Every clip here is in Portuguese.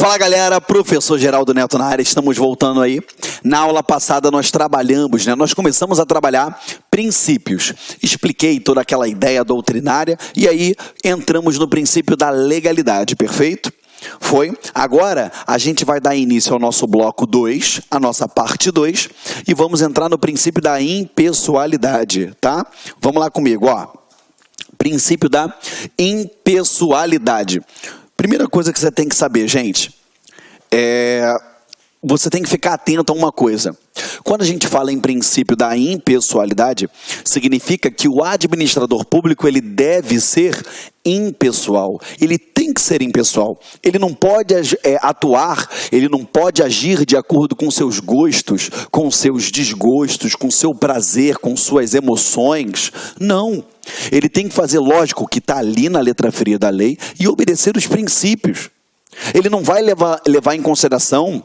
Fala galera, professor Geraldo Neto na área, estamos voltando aí. Na aula passada nós trabalhamos, nós começamos a trabalhar princípios. Expliquei toda aquela ideia doutrinária e aí entramos no princípio da legalidade, perfeito? Foi. Agora a gente vai dar início ao nosso bloco 2, a nossa parte 2, e vamos entrar no princípio da impessoalidade, tá? Vamos lá comigo, ó. Princípio da impessoalidade. Primeira coisa que você tem que saber, gente, você tem que ficar atento a uma coisa. Quando a gente fala em princípio da impessoalidade, significa que o administrador público ele deve ser impessoal. Ele tem que ser impessoal. Ele não pode atuar, ele não pode agir de acordo com seus gostos, com seus desgostos, com seu prazer, com suas emoções. Não. Ele tem que fazer, lógico, o que está ali na letra fria da lei e obedecer os princípios. Ele não vai levar em consideração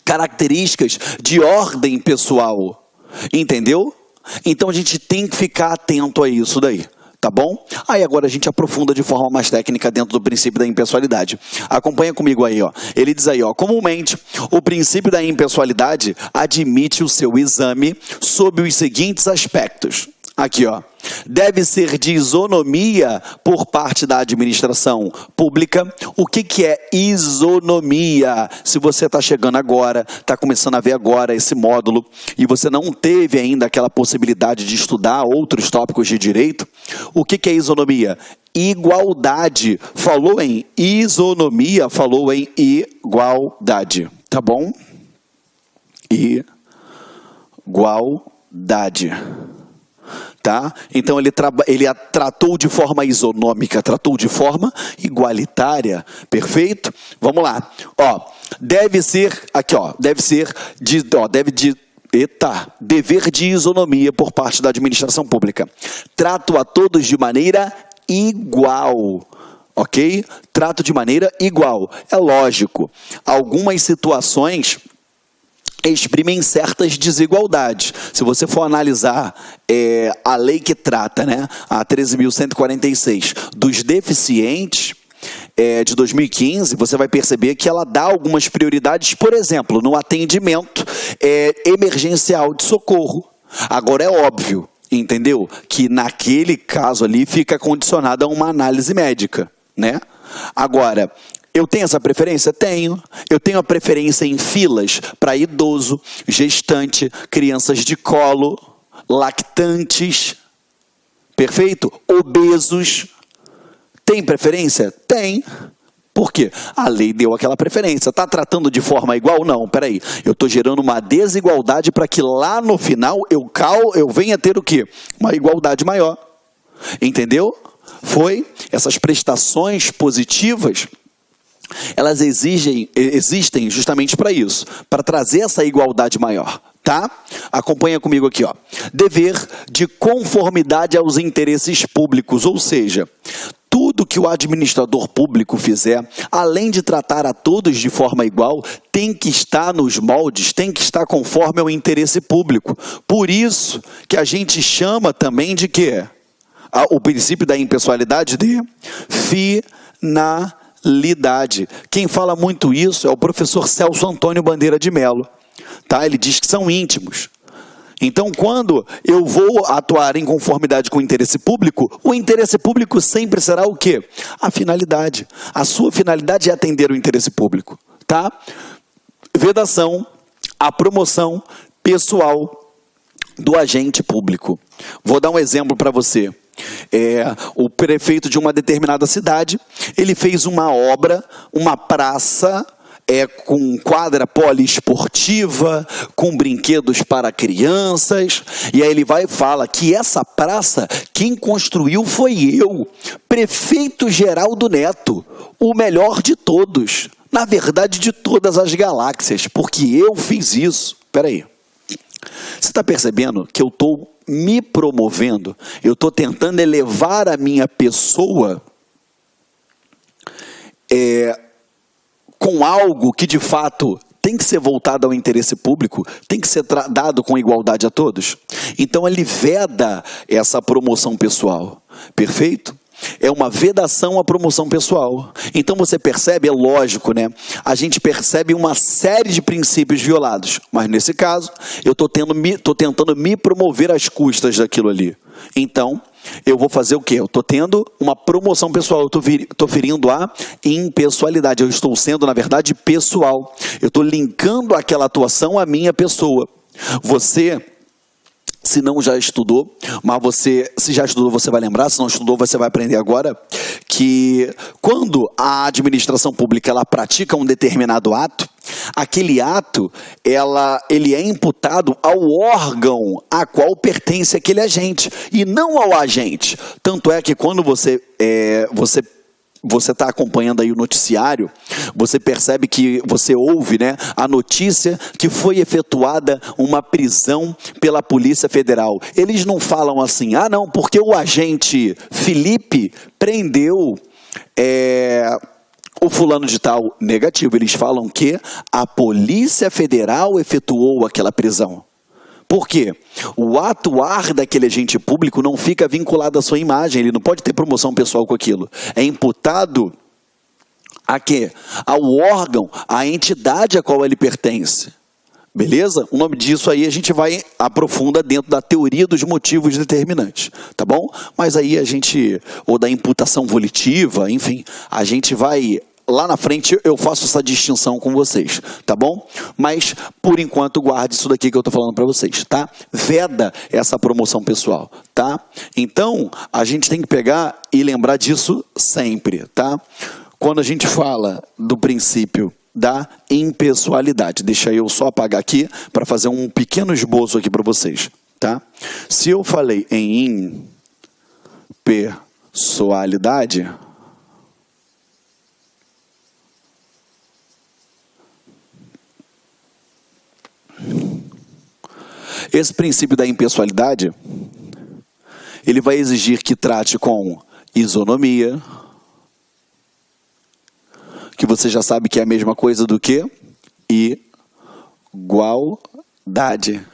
características de ordem pessoal, entendeu? Então a gente tem que ficar atento a isso daí, tá bom? Aí agora a gente aprofunda de forma mais técnica dentro do princípio da impessoalidade. Acompanha comigo aí, ó. Ele diz aí, ó, comumente o princípio da impessoalidade admite o seu exame sob os seguintes aspectos. Aqui, ó. Deve ser de isonomia por parte da administração pública. O que é isonomia? Se você está chegando agora, está começando a ver agora esse módulo e você não teve ainda aquela possibilidade de estudar outros tópicos de direito, o que é isonomia? Igualdade. Falou em isonomia, falou em igualdade. Tá bom? Igualdade. Tá? Então ele tratou de forma isonômica, tratou de forma igualitária, perfeito? Vamos lá, ó, dever de isonomia por parte da administração pública. Trato a todos de maneira igual. Ok? Trato de maneira igual. É lógico, algumas situações exprimem certas desigualdades. Se você for analisar a lei que trata, a 13.146, dos deficientes de 2015, você vai perceber que ela dá algumas prioridades, por exemplo, no atendimento emergencial de socorro. Agora é óbvio, entendeu? Que naquele caso ali fica condicionado a uma análise médica, né? Agora, eu tenho essa preferência? Tenho. Eu tenho a preferência em filas para idoso, gestante, crianças de colo, lactantes, perfeito? Obesos. Tem preferência? Tem. Por quê? A lei deu aquela preferência. Está tratando de forma igual? Não, peraí. Eu estou gerando uma desigualdade para que lá no final eu venha ter o quê? Uma igualdade maior. Entendeu? Foi essas prestações positivas. Elas existem justamente para isso, para trazer essa igualdade maior, tá? Acompanha comigo aqui, ó. Dever de conformidade aos interesses públicos, ou seja, tudo que o administrador público fizer, além de tratar a todos de forma igual, tem que estar nos moldes, tem que estar conforme ao interesse público. Por isso que a gente chama também de quê? O princípio da impessoalidade de finalidade. Quem fala muito isso é o professor Celso Antônio Bandeira de Mello. Tá? Ele diz que são íntimos. Então, quando eu vou atuar em conformidade com o interesse público sempre será o quê? A finalidade. A sua finalidade é atender o interesse público. Tá? Vedação, a promoção pessoal do agente público. Vou dar um exemplo para você. O prefeito de uma determinada cidade, ele fez uma obra, uma praça com quadra poliesportiva, com brinquedos para crianças, e aí ele vai e fala que essa praça, quem construiu foi eu, prefeito Geraldo Neto, o melhor de todos, na verdade de todas as galáxias, porque eu fiz isso. Peraí, você está percebendo que eu estou me promovendo, eu estou tentando elevar a minha pessoa com algo que de fato tem que ser voltado ao interesse público, tem que ser dado com igualdade a todos. Então ele veda essa promoção pessoal, perfeito? é uma vedação à promoção pessoal. Então você percebe, é lógico, né? A gente percebe uma série de princípios violados, mas nesse caso, eu estou tentando me promover às custas daquilo ali. Então, eu vou fazer o quê? Eu estou tendo uma promoção pessoal, eu estou ferindo a impessoalidade, eu estou sendo, na verdade, pessoal. Eu estou linkando aquela atuação à minha pessoa. Você, se não já estudou, mas se já estudou, você vai lembrar, se não estudou, você vai aprender agora, que quando a administração pública ela pratica um determinado ato, aquele ato ele é imputado ao órgão a qual pertence aquele agente, e não ao agente. Tanto é que quando você está acompanhando aí o noticiário, você percebe que você ouve, né, a notícia que foi efetuada uma prisão pela Polícia Federal. Eles não falam assim, não, porque o agente Felipe prendeu o fulano de tal. Negativo, eles falam que a Polícia Federal efetuou aquela prisão. Por quê? O atuar daquele agente público não fica vinculado à sua imagem, ele não pode ter promoção pessoal com aquilo. É imputado a quê? Ao órgão, à entidade a qual ele pertence. Beleza? O nome disso aí a gente vai aprofunda dentro da teoria dos motivos determinantes, tá bom? Mas aí ou da imputação volitiva, enfim, a gente vai... Lá na frente eu faço essa distinção com vocês, tá bom? Mas, por enquanto, guarde isso daqui que eu estou falando para vocês, tá? Veda essa promoção pessoal, tá? Então, a gente tem que pegar e lembrar disso sempre, tá? Quando a gente fala do princípio da impessoalidade, deixa eu só apagar aqui para fazer um pequeno esboço aqui para vocês, tá? Se eu falei em impessoalidade... Esse princípio da impessoalidade, ele vai exigir que trate com isonomia, que você já sabe que é a mesma coisa do que igualdade.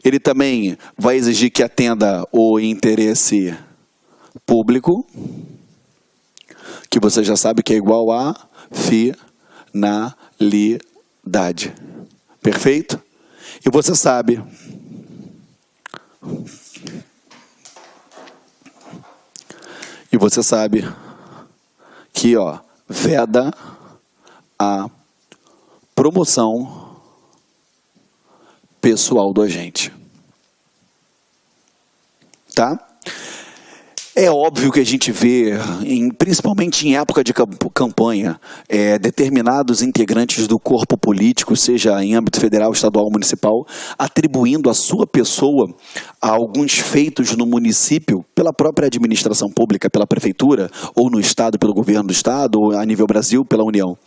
Ele também vai exigir que atenda o interesse público, que você já sabe que é igual a finalidade. Perfeito? E você sabe que, veda a promoção pessoal do agente. Tá? É óbvio que a gente vê, principalmente em época de campanha, determinados integrantes do corpo político, seja em âmbito federal, estadual ou municipal, atribuindo a sua pessoa a alguns feitos no município pela própria administração pública, pela prefeitura, ou no estado, pelo governo do estado, ou a nível Brasil, pela União.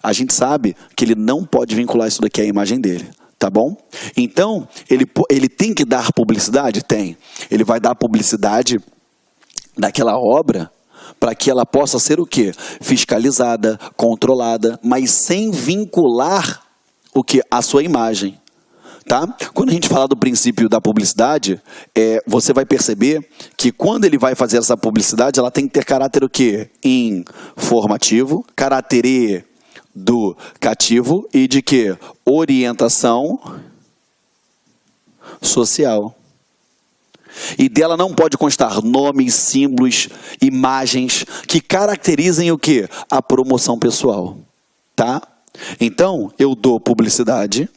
A gente sabe que ele não pode vincular isso daqui à imagem dele. Tá bom? Então, ele tem que dar publicidade? Tem. Ele vai dar publicidade daquela obra para que ela possa ser o quê? Fiscalizada, controlada, mas sem vincular o quê? A sua imagem. Tá? Quando a gente fala do princípio da publicidade, você vai perceber que quando ele vai fazer essa publicidade, ela tem que ter caráter o quê? Informativo, caráter educativo e de quê? Orientação social. E dela não pode constar nomes, símbolos, imagens que caracterizem o quê? A promoção pessoal. Tá? Então, eu dou publicidade.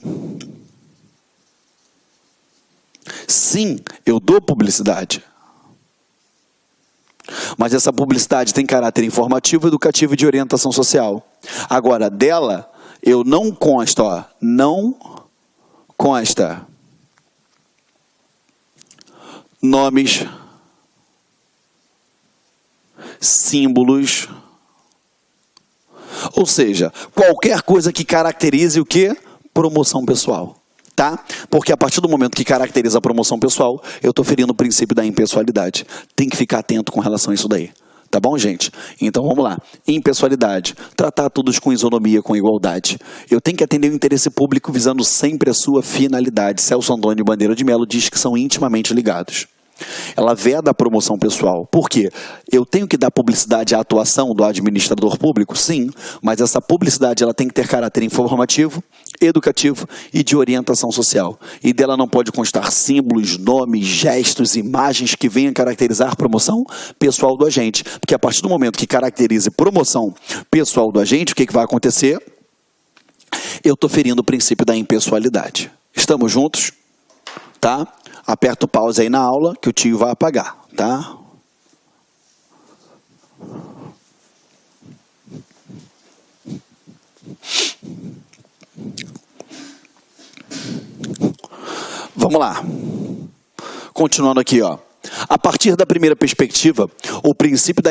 Sim, eu dou publicidade. Mas essa publicidade tem caráter informativo, educativo e de orientação social. Agora, dela, eu não consta, não consta nomes, símbolos, ou seja, qualquer coisa que caracterize o quê? Promoção pessoal. Tá? Porque a partir do momento que caracteriza a promoção pessoal, eu estou ferindo o princípio da impessoalidade. Tem que ficar atento com relação a isso daí. Tá bom, gente? Então vamos lá. Impessoalidade. Tratar todos com isonomia, com igualdade. Eu tenho que atender o interesse público visando sempre a sua finalidade. Celso Antônio Bandeira de Melo diz que são intimamente ligados. Ela veda a promoção pessoal. Por quê? Eu tenho que dar publicidade à atuação do administrador público? Sim, mas essa publicidade ela tem que ter caráter informativo, educativo e de orientação social. E dela não pode constar símbolos, nomes, gestos, imagens que venham caracterizar a promoção pessoal do agente. Porque a partir do momento que caracterize promoção pessoal do agente, o que vai acontecer? Eu estou ferindo o princípio da impessoalidade. Estamos juntos? Tá? Aperta o pause aí na aula que o tio vai apagar, tá? Vamos lá. Continuando aqui, ó. A partir da primeira perspectiva, o princípio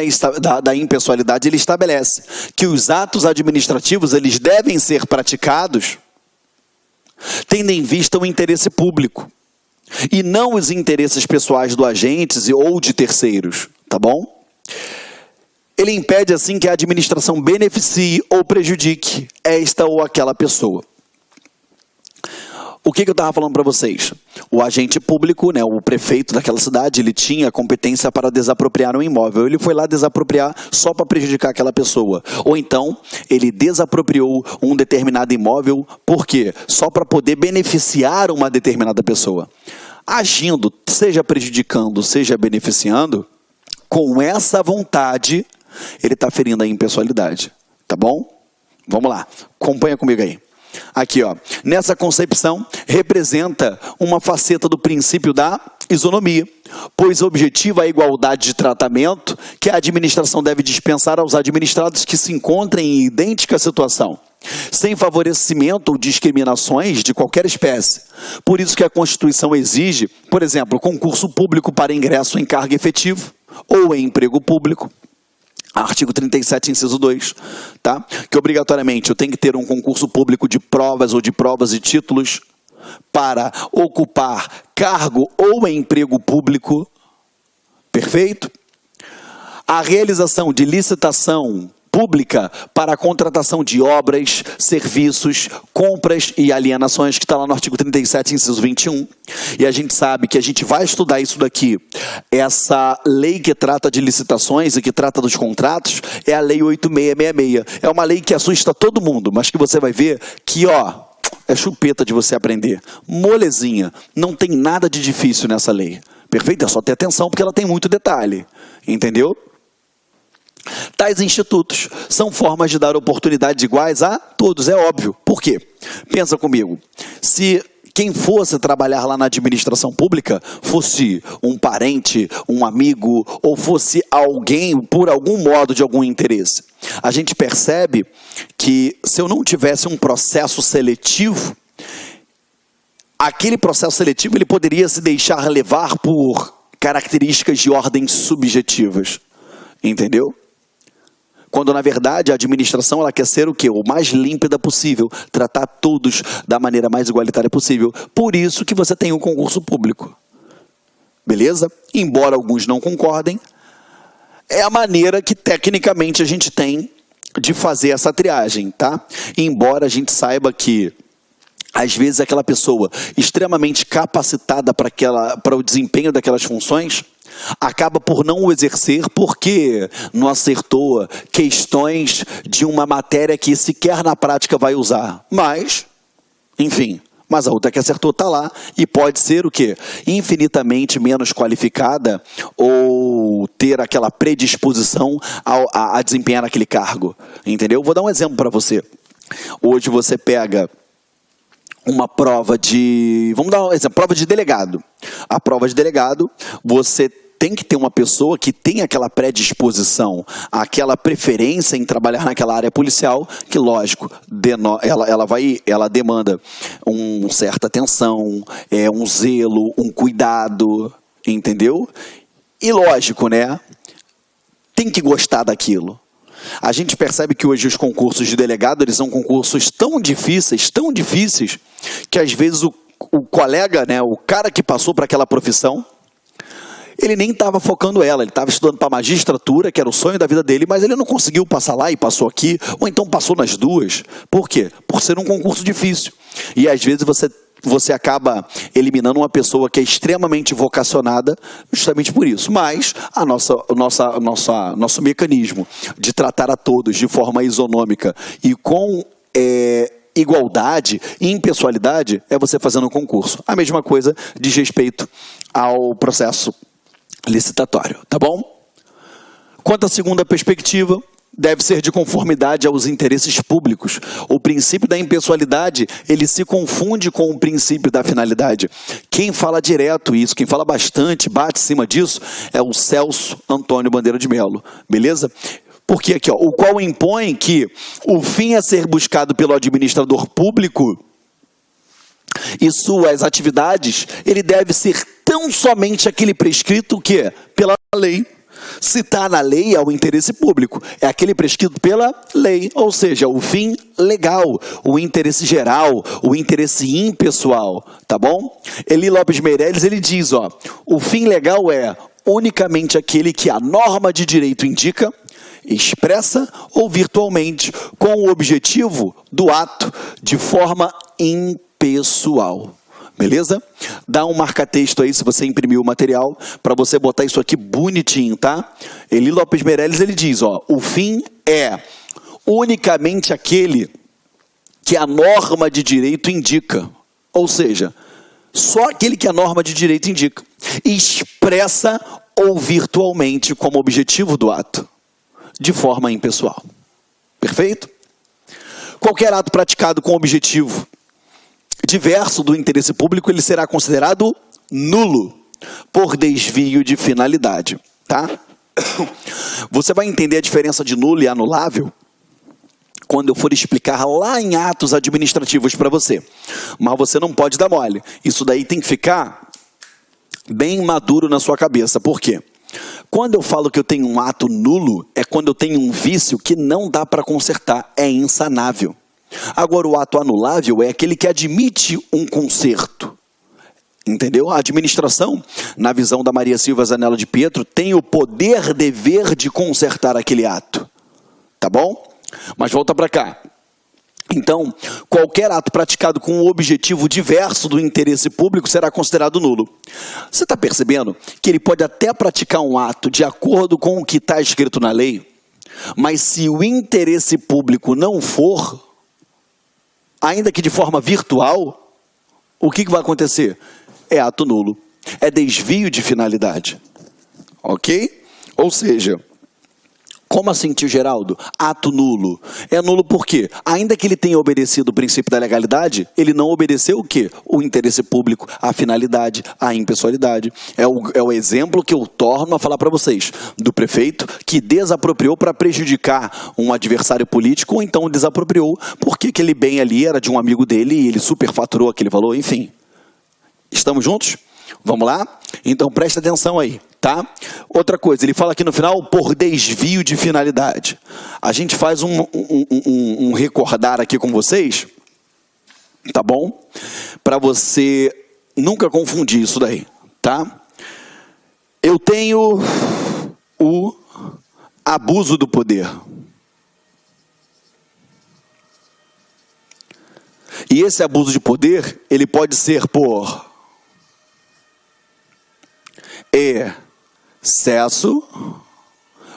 da impessoalidade ele estabelece que os atos administrativos eles devem ser praticados tendo em vista o interesse público e não os interesses pessoais do agente ou de terceiros, tá bom? Ele impede assim que a administração beneficie ou prejudique esta ou aquela pessoa. O que eu estava falando para vocês? O agente público, né, o prefeito daquela cidade, ele tinha competência para desapropriar um imóvel. Ele foi lá desapropriar só para prejudicar aquela pessoa. Ou então, ele desapropriou um determinado imóvel, por quê? Só para poder beneficiar uma determinada pessoa. Agindo, seja prejudicando, seja beneficiando, com essa vontade, ele está ferindo a impessoalidade. Tá bom? Vamos lá, acompanha comigo aí. Aqui, ó, nessa concepção, representa uma faceta do princípio da isonomia, pois objetiva a igualdade de tratamento que a administração deve dispensar aos administrados que se encontrem em idêntica situação, sem favorecimento ou discriminações de qualquer espécie. Por isso que a Constituição exige, por exemplo, concurso público para ingresso em cargo efetivo ou em emprego público. Artigo 37, inciso 2, tá? Que obrigatoriamente eu tenho que ter um concurso público de provas ou de provas e títulos para ocupar cargo ou emprego público, perfeito? A realização de licitação pública para a contratação de obras, serviços, compras e alienações, que está lá no artigo 37, inciso 21. E a gente sabe que a gente vai estudar isso daqui. Essa lei que trata de licitações e que trata dos contratos é a Lei 8666. É uma lei que assusta todo mundo, mas que você vai ver que, ó, é chupeta de você aprender. Molezinha. Não tem nada de difícil nessa lei. Perfeito? É só ter atenção porque ela tem muito detalhe. Entendeu? Tais institutos são formas de dar oportunidades iguais a todos, é óbvio. Por quê? Pensa comigo, se quem fosse trabalhar lá na administração pública fosse um parente, um amigo, ou fosse alguém por algum modo de algum interesse, a gente percebe que se eu não tivesse um processo seletivo, aquele processo seletivo ele poderia se deixar levar por características de ordem subjetivas, entendeu? Quando, na verdade, a administração ela quer ser o quê? O mais límpida possível, tratar todos da maneira mais igualitária possível. Por isso que você tem um concurso público. Beleza? Embora alguns não concordem, é a maneira que, tecnicamente, a gente tem de fazer essa triagem, tá? Embora a gente saiba que, às vezes, aquela pessoa extremamente capacitada para o desempenho daquelas funções acaba por não o exercer porque não acertou questões de uma matéria que sequer na prática vai usar. Mas, enfim, mas a outra que acertou está lá e pode ser o quê? Infinitamente menos qualificada ou ter aquela predisposição a desempenhar aquele cargo. Entendeu? Vou dar um exemplo para você. Hoje você pega uma prova de... Vamos dar um exemplo, prova de delegado. A prova de delegado, você tem que ter uma pessoa que tem aquela predisposição, aquela preferência em trabalhar naquela área policial, que, lógico, ela demanda uma certa atenção, um zelo, um cuidado, entendeu? E, lógico, né? Tem que gostar daquilo. A gente percebe que hoje os concursos de delegado, eles são concursos tão difíceis, que às vezes o colega, né, o cara que passou para aquela profissão, ele nem estava focando ela, ele estava estudando para magistratura, que era o sonho da vida dele, mas ele não conseguiu passar lá e passou aqui, ou então passou nas duas. Por quê? Por ser um concurso difícil. E às vezes você você acaba eliminando uma pessoa que é extremamente vocacionada justamente por isso. Mas nosso mecanismo de tratar a todos de forma isonômica e com igualdade e impessoalidade é você fazendo um concurso. A mesma coisa diz respeito ao processo licitatório, tá bom? Quanto à segunda perspectiva, deve ser de conformidade aos interesses públicos. O princípio da impessoalidade, ele se confunde com o princípio da finalidade. Quem fala direto isso, quem fala bastante, bate em cima disso, é o Celso Antônio Bandeira de Melo, beleza? Porque aqui, ó, o qual impõe que o fim a ser buscado pelo administrador público e suas atividades, ele deve ser tão somente aquele prescrito que, pela lei, se está na lei é o interesse público, é aquele prescrito pela lei, ou seja, o fim legal, o interesse geral, o interesse impessoal, tá bom? Eli Lopes Meireles, ele diz, ó, o fim legal é unicamente aquele que a norma de direito indica, expressa ou virtualmente, com o objetivo do ato de forma impessoal. Beleza? Dá um marca-texto aí, se você imprimiu o material, para você botar isso aqui bonitinho, tá? Eli Lopes Meireles, ele diz, ó, o fim é unicamente aquele que a norma de direito indica. Ou seja, só aquele que a norma de direito indica. Expressa ou virtualmente como objetivo do ato, de forma impessoal. Perfeito? Qualquer ato praticado com objetivo diverso do interesse público, ele será considerado nulo por desvio de finalidade, tá? Você vai entender a diferença de nulo e anulável quando eu for explicar lá em atos administrativos para você. Mas você não pode dar mole. Isso daí tem que ficar bem maduro na sua cabeça. Por quê? Quando eu falo que eu tenho um ato nulo, é quando eu tenho um vício que não dá para consertar, é insanável. Agora, o ato anulável é aquele que admite um conserto. Entendeu? A administração, na visão da Maria Silva Zanella de Pietro, tem o poder, dever de consertar aquele ato. Tá bom? Mas volta para cá. Então, qualquer ato praticado com um objetivo diverso do interesse público será considerado nulo. Você está percebendo que ele pode até praticar um ato de acordo com o que está escrito na lei, mas se o interesse público não for, ainda que de forma virtual, o que vai acontecer? É ato nulo. É desvio de finalidade. Ok? Ou seja, como assim, tio Geraldo? Ato nulo. É nulo por quê? Ainda que ele tenha obedecido o princípio da legalidade, ele não obedeceu o quê? O interesse público, a finalidade, a impessoalidade. É o exemplo que eu torno a falar para vocês, do prefeito que desapropriou para prejudicar um adversário político, ou então desapropriou porque aquele bem ali era de um amigo dele e ele superfaturou aquele valor, enfim. Estamos juntos? Vamos lá? Então presta atenção aí, tá? Outra coisa, ele fala aqui no final, por desvio de finalidade. A gente faz um recordar aqui com vocês, tá bom? Para você nunca confundir isso daí, tá? Eu tenho o abuso do poder. E esse abuso de poder, ele pode ser por excesso,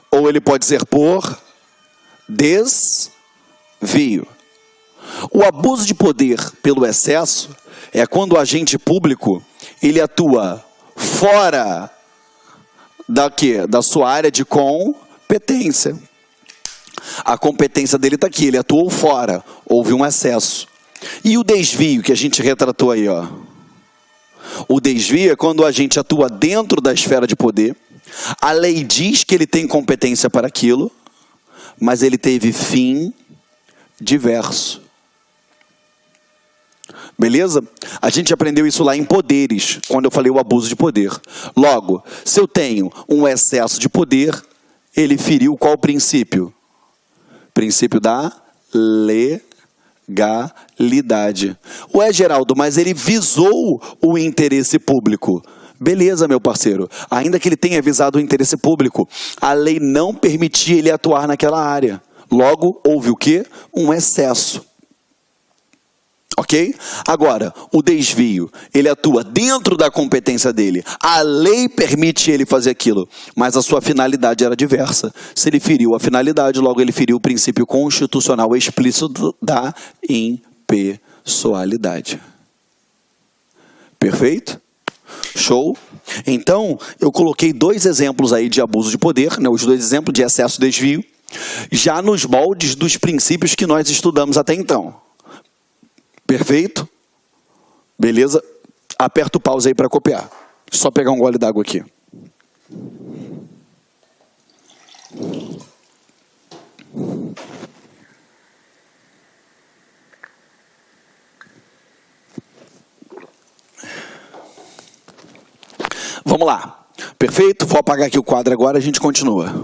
ou ele pode ser por desvio. O abuso de poder pelo excesso é quando o agente público ele atua fora da sua área de competência. A competência dele está aqui, ele atuou fora, houve um excesso. E o desvio que a gente retratou aí, ó. O desvio é quando a gente atua dentro da esfera de poder, a lei diz que ele tem competência para aquilo, mas ele teve fim diverso. Beleza? A gente aprendeu isso lá em poderes, quando eu falei o abuso de poder. Logo, se eu tenho um excesso de poder, ele feriu qual princípio? Princípio da legalidade. Ué, Geraldo, mas ele visou o interesse público. Beleza, meu parceiro. Ainda que ele tenha visado o interesse público, a lei não permitia ele atuar naquela área. Logo, houve o quê? Um excesso. Ok? Ok? Agora, o desvio, ele atua dentro da competência dele. A lei permite ele fazer aquilo, mas a sua finalidade era diversa. Se ele feriu a finalidade, logo ele feriu o princípio constitucional explícito da impessoalidade. Perfeito? Show? Então, eu coloquei 2 exemplos aí de abuso de poder, né, os 2 exemplos de excesso e desvio, já nos moldes dos princípios que nós estudamos até então. Perfeito? Beleza? Aperta o pause aí para copiar. Só pegar um gole d'água aqui. Vamos lá. Perfeito? Vou apagar aqui o quadro agora, a gente continua.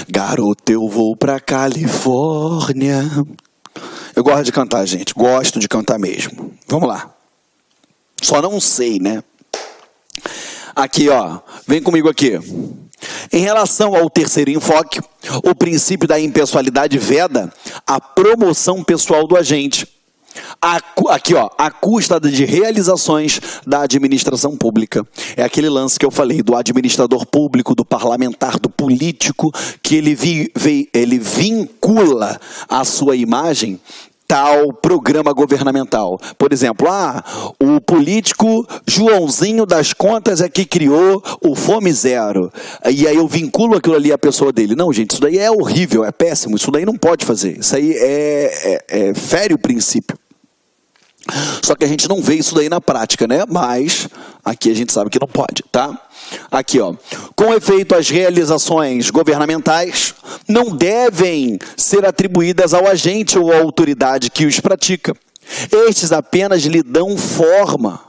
Garoto, eu vou pra Califórnia. Eu gosto de cantar, gente. Gosto de cantar mesmo. Vamos lá. Só não sei, né? Aqui, ó. Vem comigo aqui. Em relação ao terceiro enfoque, o princípio da impessoalidade veda a promoção pessoal do agente. Aqui, ó, à custa de realizações da administração pública. É aquele lance que eu falei do administrador público, do parlamentar, do político, que ele vincula a sua imagem tal programa governamental. Por exemplo, o político Joãozinho das Contas é que criou o Fome Zero. E aí eu vinculo aquilo ali à pessoa dele. Não, gente, isso daí é horrível, é péssimo, isso daí não pode fazer. Isso aí fere o princípio. Só que a gente não vê isso daí na prática, né? Mas aqui a gente sabe que não pode, tá? Aqui, ó. Com efeito, as realizações governamentais não devem ser atribuídas ao agente ou à autoridade que os pratica. Estes apenas lhe dão forma,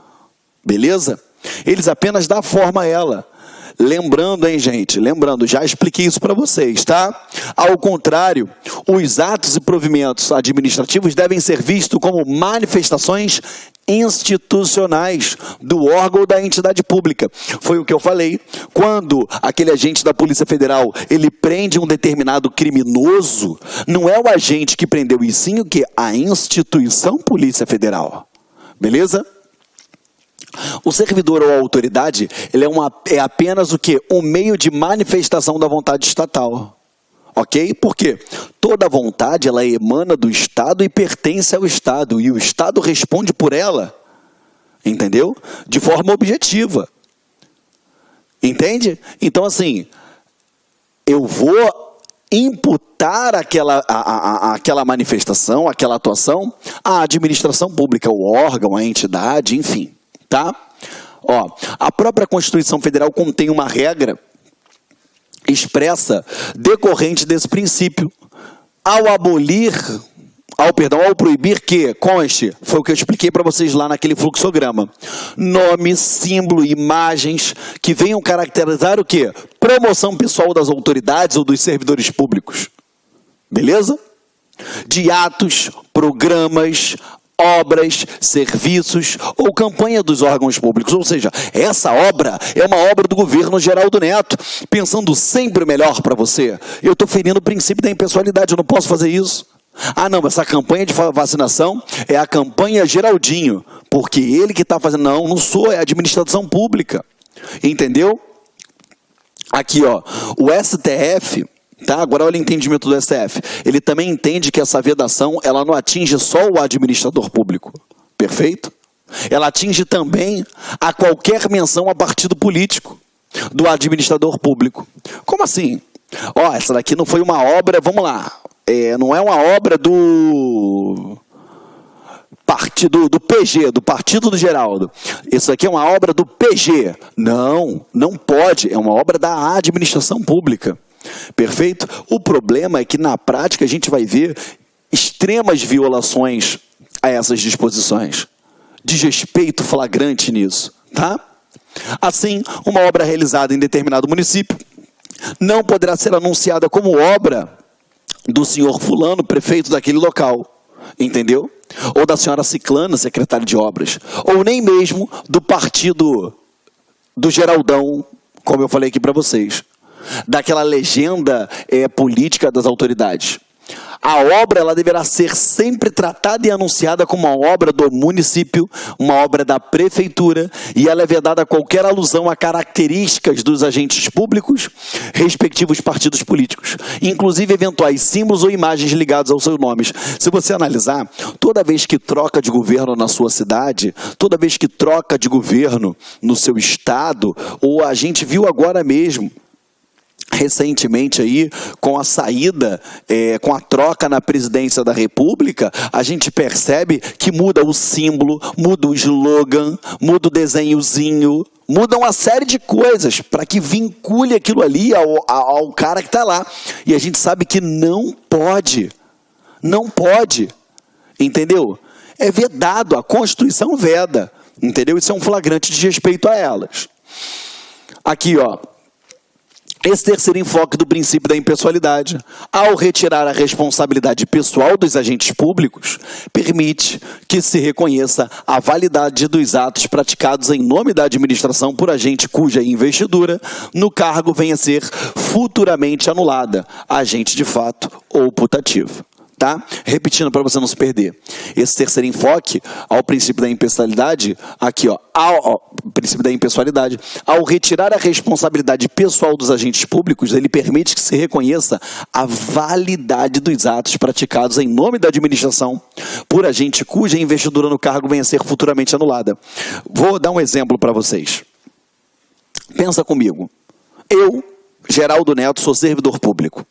beleza? Eles apenas dão forma a ela. Lembrando, hein, gente? Lembrando, já expliquei isso para vocês, tá? Ao contrário, os atos e provimentos administrativos devem ser vistos como manifestações institucionais do órgão ou da entidade pública. Foi o que eu falei. Quando aquele agente da Polícia Federal, ele prende um determinado criminoso, não é o agente que prendeu, e sim o quê? A instituição Polícia Federal. Beleza? O servidor ou a autoridade, ele é apenas o quê? Um meio de manifestação da vontade estatal. Ok? Porque toda vontade, ela emana do Estado e pertence ao Estado. E o Estado responde por ela. Entendeu? De forma objetiva. Entende? Então, assim, eu vou imputar aquela manifestação, aquela atuação à administração pública, o órgão, a entidade, enfim. Tá? Ó, a própria Constituição Federal contém uma regra expressa decorrente desse princípio. Ao proibir que, conste, foi o que eu expliquei para vocês lá naquele fluxograma, nome, símbolo, imagens que venham caracterizar o quê? Promoção pessoal das autoridades ou dos servidores públicos. Beleza? De atos, programas, obras, serviços ou campanha dos órgãos públicos. Ou seja, essa obra é uma obra do governo Geraldo Neto, pensando sempre o melhor para você. Eu estou ferindo o princípio da impessoalidade, eu não posso fazer isso. Não, essa campanha de vacinação é a campanha Geraldinho, porque ele que está fazendo. Não sou, é a administração pública. Entendeu? Aqui, ó, o STF... Tá? Agora olha o entendimento do STF. Ele também entende que essa vedação ela não atinge só o administrador público. Perfeito? Ela atinge também a qualquer menção a partido político do administrador público. Como assim? Ó, essa daqui não foi uma obra, vamos lá. Não é uma obra do partido do PG, do Partido do Geraldo. Isso aqui é uma obra do PG. Não pode. É uma obra da administração pública. Perfeito? O problema é que na prática a gente vai ver extremas violações a essas disposições. Desrespeito flagrante nisso, tá? Assim, uma obra realizada em determinado município não poderá ser anunciada como obra do senhor fulano, prefeito daquele local, entendeu? Ou da senhora ciclana, secretária de obras, ou nem mesmo do partido do Geraldão, como eu falei aqui para vocês. Daquela legenda política das autoridades. A obra ela deverá ser sempre tratada e anunciada como uma obra do município, uma obra da prefeitura, e ela é vedada a qualquer alusão a características dos agentes públicos, respectivos partidos políticos, inclusive eventuais símbolos ou imagens ligados aos seus nomes. Se você analisar, toda vez que troca de governo na sua cidade, toda vez que troca de governo no seu estado, ou a gente viu agora mesmo, recentemente aí, com a saída, com a troca na presidência da República, a gente percebe que muda o símbolo, muda o slogan, muda o desenhozinho, muda uma série de coisas para que vincule aquilo ali ao cara que está lá. E a gente sabe que não pode, entendeu? É vedado, a Constituição veda, entendeu? Isso é um flagrante de respeito a elas. Aqui, ó. Esse terceiro enfoque do princípio da impessoalidade, ao retirar a responsabilidade pessoal dos agentes públicos, permite que se reconheça a validade dos atos praticados em nome da administração por agente cuja investidura no cargo venha a ser futuramente anulada, agente de fato ou putativo. Tá? Repetindo para você não se perder. Esse terceiro enfoque ao princípio da impessoalidade, aqui ó, ao princípio da impessoalidade, ao retirar a responsabilidade pessoal dos agentes públicos, ele permite que se reconheça a validade dos atos praticados em nome da administração por agente cuja investidura no cargo venha a ser futuramente anulada. Vou dar um exemplo para vocês. Pensa comigo. Eu, Geraldo Neto, sou servidor público.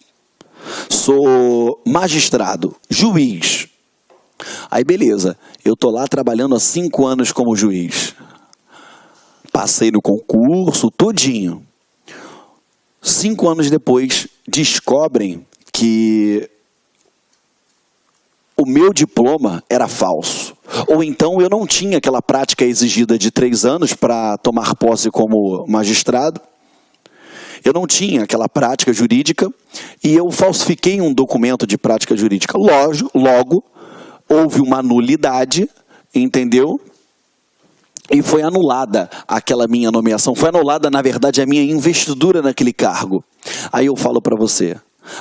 Sou magistrado, juiz. Aí beleza, eu tô lá trabalhando há 5 anos como juiz. Passei no concurso, todinho. 5 anos depois, descobrem que o meu diploma era falso. Ou então eu não tinha aquela prática exigida de 3 anos para tomar posse como magistrado. Eu não tinha aquela prática jurídica e eu falsifiquei um documento de prática jurídica. Logo, houve uma nulidade, entendeu? E foi anulada aquela minha nomeação. Foi anulada, na verdade, a minha investidura naquele cargo. Aí eu falo para você.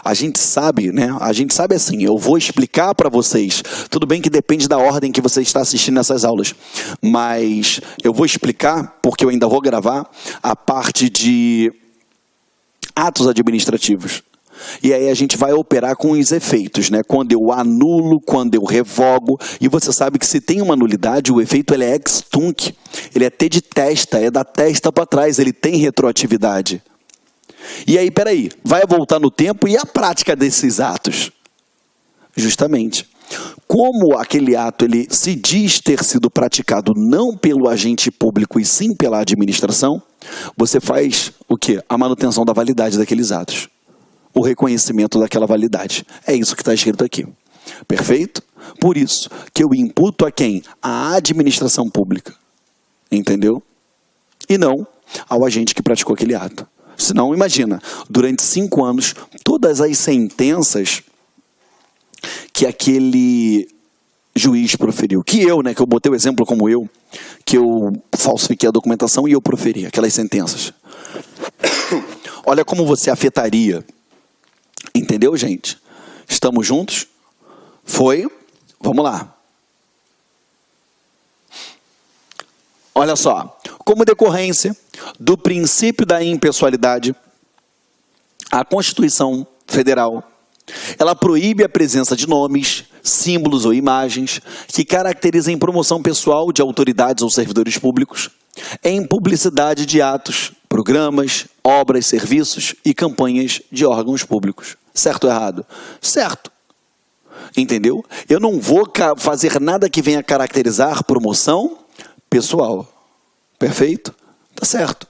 A gente sabe, né? A gente sabe assim, eu vou explicar para vocês. Tudo bem que depende da ordem que você está assistindo essas aulas. Mas eu vou explicar, porque eu ainda vou gravar, a parte de atos administrativos. E aí a gente vai operar com os efeitos, né? Quando eu anulo, quando eu revogo. E você sabe que se tem uma nulidade, o efeito ele é ex tunc. Ele é T de testa, é da testa para trás, ele tem retroatividade. E aí, peraí, vai voltar no tempo e a prática desses atos? Justamente. Como aquele ato ele se diz ter sido praticado não pelo agente público e sim pela administração, você faz o quê? A manutenção da validade daqueles atos. O reconhecimento daquela validade. É isso que está escrito aqui. Perfeito? Por isso que eu imputo a quem? A administração pública. Entendeu? E não ao agente que praticou aquele ato. Senão, imagina, durante 5 anos, todas as sentenças que aquele juiz proferiu, que eu, né, que eu botei o exemplo como eu, que eu falsifiquei a documentação e eu proferi aquelas sentenças. Olha como você afetaria. Entendeu, gente? Estamos juntos? Foi? Vamos lá. Olha só. Como decorrência do princípio da impessoalidade, a Constituição Federal, ela proíbe a presença de nomes, símbolos ou imagens que caracterizem promoção pessoal de autoridades ou servidores públicos em publicidade de atos, programas, obras, serviços e campanhas de órgãos públicos. Certo ou errado? Certo. Entendeu? Eu não vou fazer nada que venha caracterizar promoção pessoal. Perfeito? Tá certo.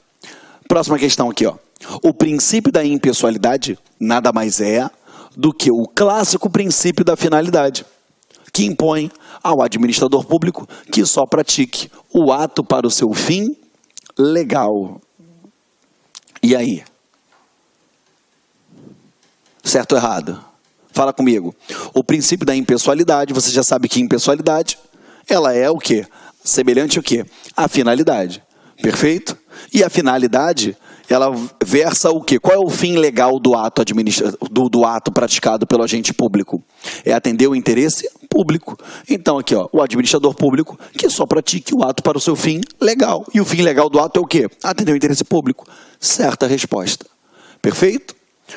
Próxima questão aqui, ó. O princípio da impessoalidade nada mais é do que o clássico princípio da finalidade, que impõe ao administrador público que só pratique o ato para o seu fim legal. E aí? Certo ou errado? Fala comigo. O princípio da impessoalidade, você já sabe que impessoalidade, ela é o quê? Semelhante ao quê? A finalidade. Perfeito? E a finalidade, ela versa o quê? Qual é o fim legal do ato do ato praticado pelo agente público? É atender o interesse público. Então aqui, ó, o administrador público que só pratique o ato para o seu fim legal. E o fim legal do ato é o quê? Atender o interesse público. Certa resposta. Perfeito?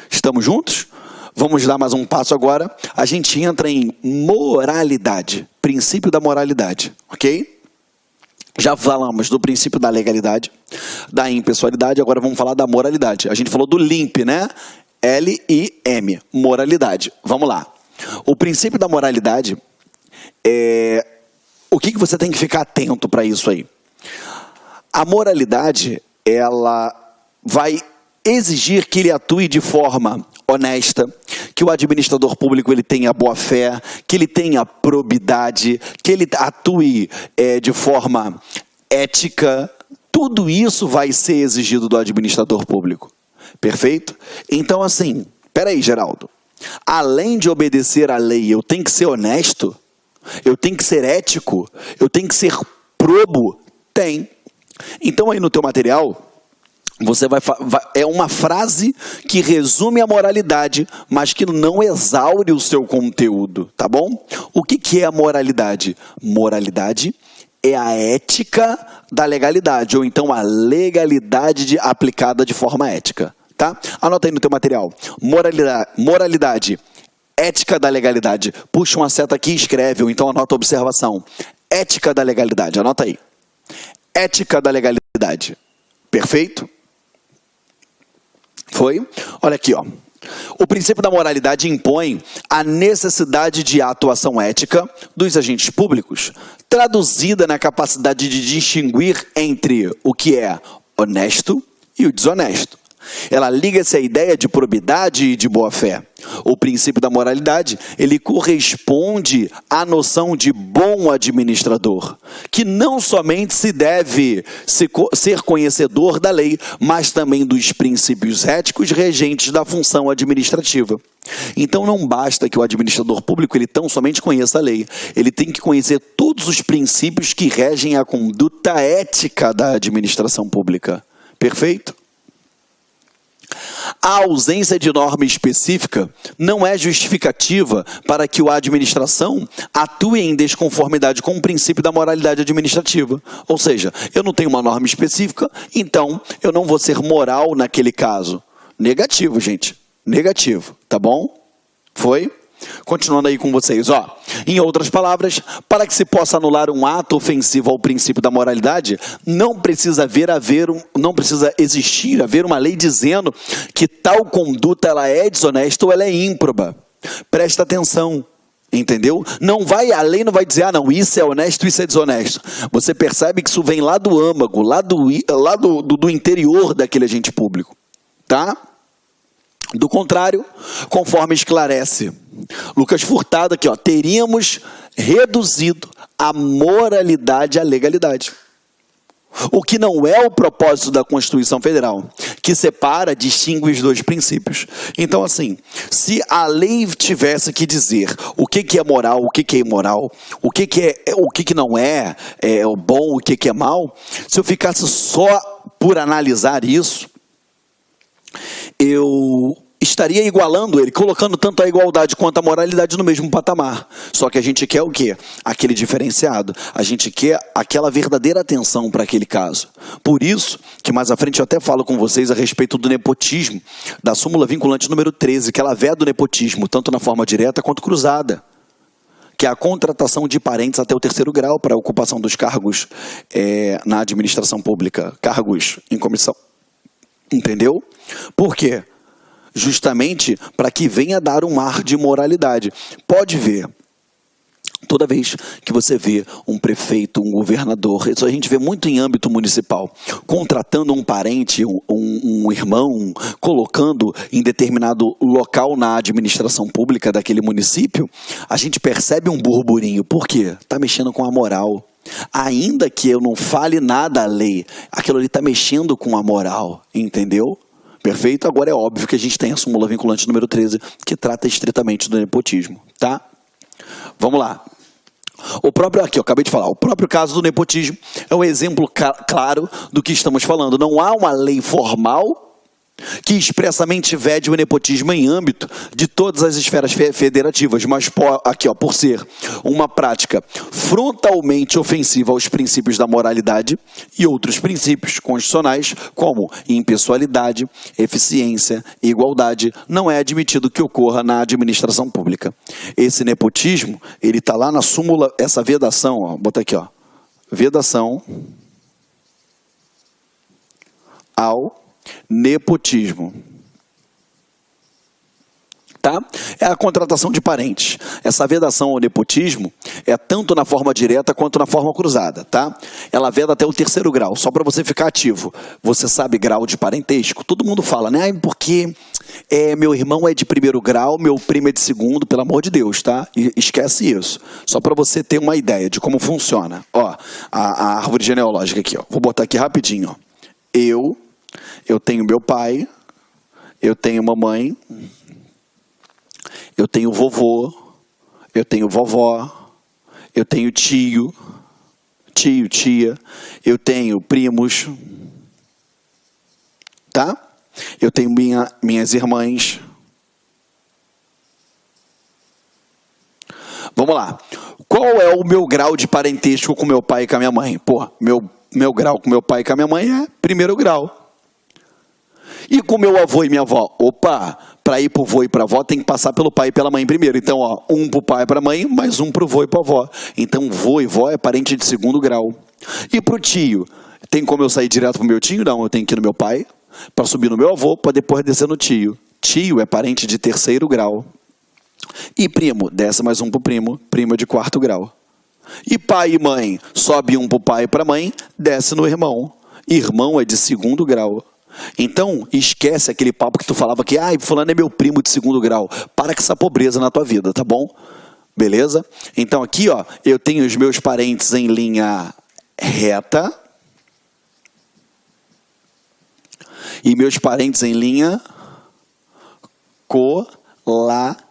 Estamos juntos? Vamos dar mais um passo agora. A gente entra em moralidade, princípio da moralidade, ok? Já falamos do princípio da legalidade, da impessoalidade, agora vamos falar da moralidade. A gente falou do LIMP, né? L-I-M, moralidade. Vamos lá. O princípio da moralidade é... O que você tem que ficar atento para isso aí? A moralidade, ela vai exigir que ele atue de forma honesta, que o administrador público ele tenha boa fé, que ele tenha probidade, que ele atue de forma ética. Tudo isso vai ser exigido do administrador público. Perfeito? Então, assim, peraí, Geraldo. Além de obedecer à lei, eu tenho que ser honesto? Eu tenho que ser ético? Eu tenho que ser probo? Tem. Então, aí no teu material, você é uma frase que resume a moralidade, mas que não exaure o seu conteúdo, tá bom? O que é a moralidade? Moralidade é a ética da legalidade, ou então a legalidade aplicada de forma ética, tá? Anota aí no teu material. Moralidade, ética da legalidade. Puxa uma seta aqui e escreve, ou então anota a observação. Ética da legalidade, anota aí. Ética da legalidade. Perfeito? Foi? Olha aqui, ó. O princípio da moralidade impõe a necessidade de atuação ética dos agentes públicos, traduzida na capacidade de distinguir entre o que é honesto e o desonesto. Ela liga-se à ideia de probidade e de boa-fé. O princípio da moralidade, ele corresponde à noção de bom administrador, que não somente se deve ser conhecedor da lei, mas também dos princípios éticos regentes da função administrativa. Então não basta que o administrador público ele tão somente conheça a lei, ele tem que conhecer todos os princípios que regem a conduta ética da administração pública. Perfeito? A ausência de norma específica não é justificativa para que a administração atue em desconformidade com o princípio da moralidade administrativa. Ou seja, eu não tenho uma norma específica, então eu não vou ser moral naquele caso. Negativo, gente. Negativo, tá bom? Foi? Continuando aí com vocês, ó. Em outras palavras, para que se possa anular um ato ofensivo ao princípio da moralidade, não precisa existir uma lei dizendo que tal conduta ela é desonesta ou ela é ímproba. Presta atenção, entendeu? A lei não vai dizer, não, isso é honesto, isso é desonesto. Você percebe que isso vem lá do âmago, lá do interior daquele agente público, tá? Do contrário, conforme esclarece Lucas Furtado aqui, ó, teríamos reduzido a moralidade à legalidade. O que não é o propósito da Constituição Federal, que separa, distingue os dois princípios. Então, assim, se a lei tivesse que dizer o que é moral, o que é imoral, o que não é, o bom, o que é mal, se eu ficasse só por analisar isso, eu estaria igualando ele, colocando tanto a igualdade quanto a moralidade no mesmo patamar. Só que a gente quer o quê? Aquele diferenciado. A gente quer aquela verdadeira atenção para aquele caso. Por isso, que mais à frente eu até falo com vocês a respeito do nepotismo, da súmula vinculante número 13, que ela veda o nepotismo, tanto na forma direta quanto cruzada, que é a contratação de parentes até o 3º grau para a ocupação dos cargos na administração pública, cargos em comissão. Entendeu? Por quê? Justamente para que venha dar um ar de moralidade. Pode ver, toda vez que você vê um prefeito, um governador, isso a gente vê muito em âmbito municipal, contratando um parente, um irmão, colocando em determinado local na administração pública daquele município, a gente percebe um burburinho. Por quê? Está mexendo com a moral. Ainda que eu não fale nada à lei, aquilo ali está mexendo com a moral, entendeu? Perfeito? Agora é óbvio que a gente tem a súmula vinculante número 13, que trata estritamente do nepotismo, tá? Vamos lá. O próprio, aqui eu acabei de falar, o próprio caso do nepotismo é um exemplo claro do que estamos falando. Não há uma lei formal que expressamente vede o nepotismo em âmbito de todas as esferas federativas, mas aqui, por ser uma prática frontalmente ofensiva aos princípios da moralidade e outros princípios constitucionais, como impessoalidade, eficiência e igualdade, não é admitido que ocorra na administração pública. Esse nepotismo, ele está lá na súmula, essa vedação, ó, bota aqui, ó, vedação ao nepotismo, tá? É a contratação de parentes. Essa vedação ao nepotismo é tanto na forma direta quanto na forma cruzada, tá? Ela veda até o 3º grau, só para você ficar ativo. Você sabe grau de parentesco? Todo mundo fala, né? Porque meu irmão é de 1º grau, meu primo é de 2º, pelo amor de Deus, tá? E esquece isso. Só para você ter uma ideia de como funciona. Ó, a árvore genealógica aqui, ó. Vou botar aqui rapidinho, ó. Eu tenho meu pai, eu tenho mamãe, eu tenho vovô, eu tenho vovó, eu tenho tio, tia, eu tenho primos, tá? Eu tenho minhas irmãs. Vamos lá. Qual é o meu grau de parentesco com meu pai e com a minha mãe? Pô, meu grau com meu pai e com a minha mãe é 1º grau. E com meu avô e minha avó? Opa, para ir para o vô e para a avó tem que passar pelo pai e pela mãe primeiro. Então, ó, um para o pai e para a mãe, mais um para o vô e para a avó. Então, vô e vó é parente de 2º grau. E para o tio? Tem como eu sair direto para o meu tio? Não, eu tenho que ir no meu pai, para subir no meu avô, para depois descer no tio. Tio é parente de 3º grau. E primo? Desce mais um para o primo, primo é de 4º grau. E pai e mãe? Sobe um para o pai e para a mãe, desce no irmão. Irmão é de 2º grau. Então, esquece aquele papo que tu falava que fulano é meu primo de 2º grau. Para com essa pobreza na tua vida, tá bom? Beleza? Então aqui, ó, eu tenho os meus parentes em linha reta e meus parentes em linha colateral.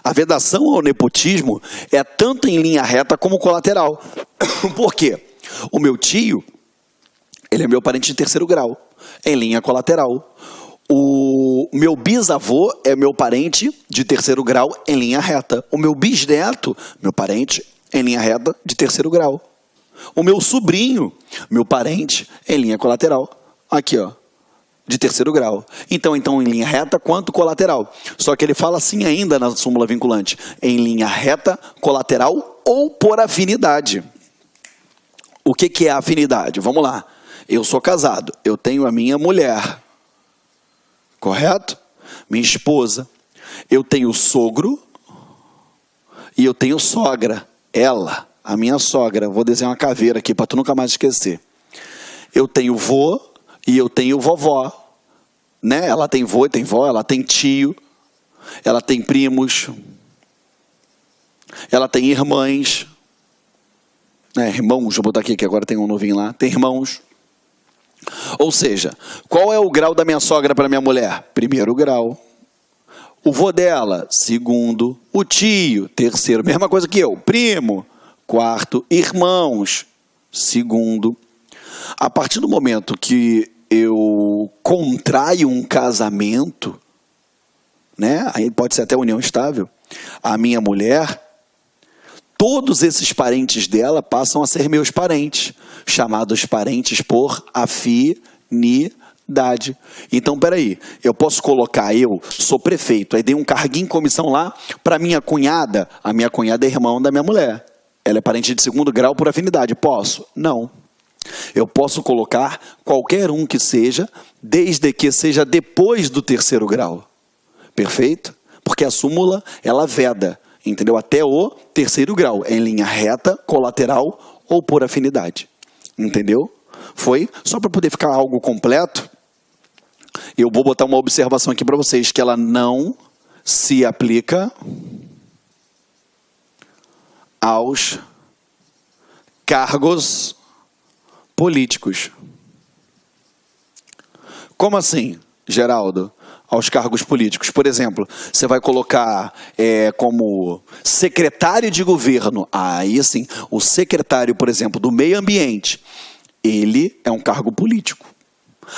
A vedação ao nepotismo é tanto em linha reta como colateral. Por quê? O meu tio, ele é meu parente de 3º grau, em linha colateral. O meu bisavô é meu parente de 3º grau, em linha reta. O meu bisneto, meu parente, em linha reta, de 3º grau. O meu sobrinho, meu parente, em linha colateral. Aqui, ó, de 3º grau. Então, em linha reta quanto colateral. Só que ele fala assim ainda na súmula vinculante, em linha reta, colateral ou por afinidade. O que é a afinidade? Vamos lá. Eu sou casado, eu tenho a minha mulher, correto? Minha esposa. Eu tenho sogro e eu tenho sogra. Ela, a minha sogra. Vou desenhar uma caveira aqui para tu nunca mais esquecer. Eu tenho vô e eu tenho vovó. Né? Ela tem vô e tem vó, ela tem tio, ela tem primos, ela tem irmãs. Irmãos, vou botar aqui que agora tem um novinho lá. Tem irmãos. Ou seja, qual é o grau da minha sogra para minha mulher? 1º grau. O vô dela, 2º. O tio, 3º. Mesma coisa que eu. Primo, 4º. Irmãos, 2º. A partir do momento que eu contraio um casamento, né? Aí pode ser até união estável, a minha mulher, todos esses parentes dela passam a ser meus parentes, chamados parentes por afinidade. Então, peraí, eu posso colocar, eu sou prefeito, aí dei um carguinho em comissão lá para minha cunhada. A minha cunhada é irmã da minha mulher. Ela é parente de 2º grau por afinidade. Posso? Não. Eu posso colocar qualquer um que seja, desde que seja depois do 3º grau. Perfeito? Porque a súmula, ela veda, entendeu? Até o 3º grau, em linha reta, colateral ou por afinidade. Entendeu? Foi? Só para poder ficar algo completo, eu vou botar uma observação aqui para vocês, que ela não se aplica aos cargos políticos. Como assim, Geraldo? Aos cargos políticos. Por exemplo, você vai colocar como secretário de governo. Aí sim, o secretário, por exemplo, do meio ambiente, ele é um cargo político.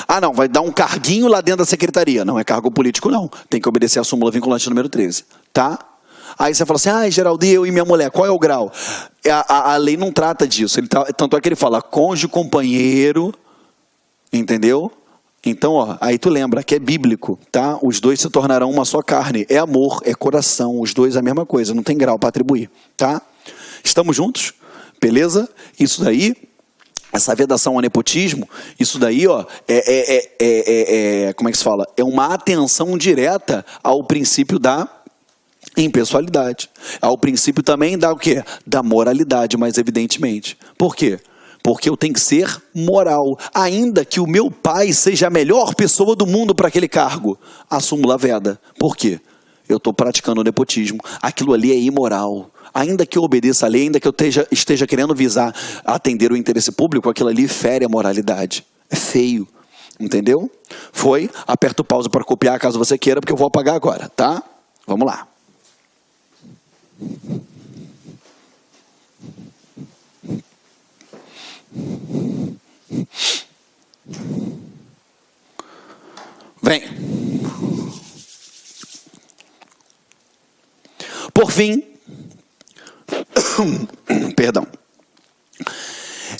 Ah, não, vai dar um carguinho lá dentro da secretaria. Não é cargo político, não. Tem que obedecer a súmula vinculante número 13, tá? Aí você fala assim, Geraldo, eu e minha mulher, qual é o grau? A lei não trata disso. Tanto é que ele fala cônjuge, companheiro, entendeu? Então, aí tu lembra que é bíblico, tá? Os dois se tornarão uma só carne. É amor, é coração, os dois a mesma coisa, não tem grau para atribuir, tá? Estamos juntos? Beleza? Isso daí, essa vedação ao nepotismo, isso daí, como é que se fala? É uma atenção direta ao princípio da impessoalidade. Ao princípio também da o quê? Da moralidade, mais evidentemente. Por quê? Porque eu tenho que ser moral. Ainda que o meu pai seja a melhor pessoa do mundo para aquele cargo, a súmula veda. Por quê? Eu estou praticando o nepotismo. Aquilo ali é imoral. Ainda que eu obedeça a lei, ainda que eu esteja querendo visar atender o interesse público, aquilo ali fere a moralidade. É feio. Entendeu? Foi. Aperta o pause para copiar, caso você queira, porque eu vou apagar agora, tá? Vamos lá. Vem. Por fim, perdão.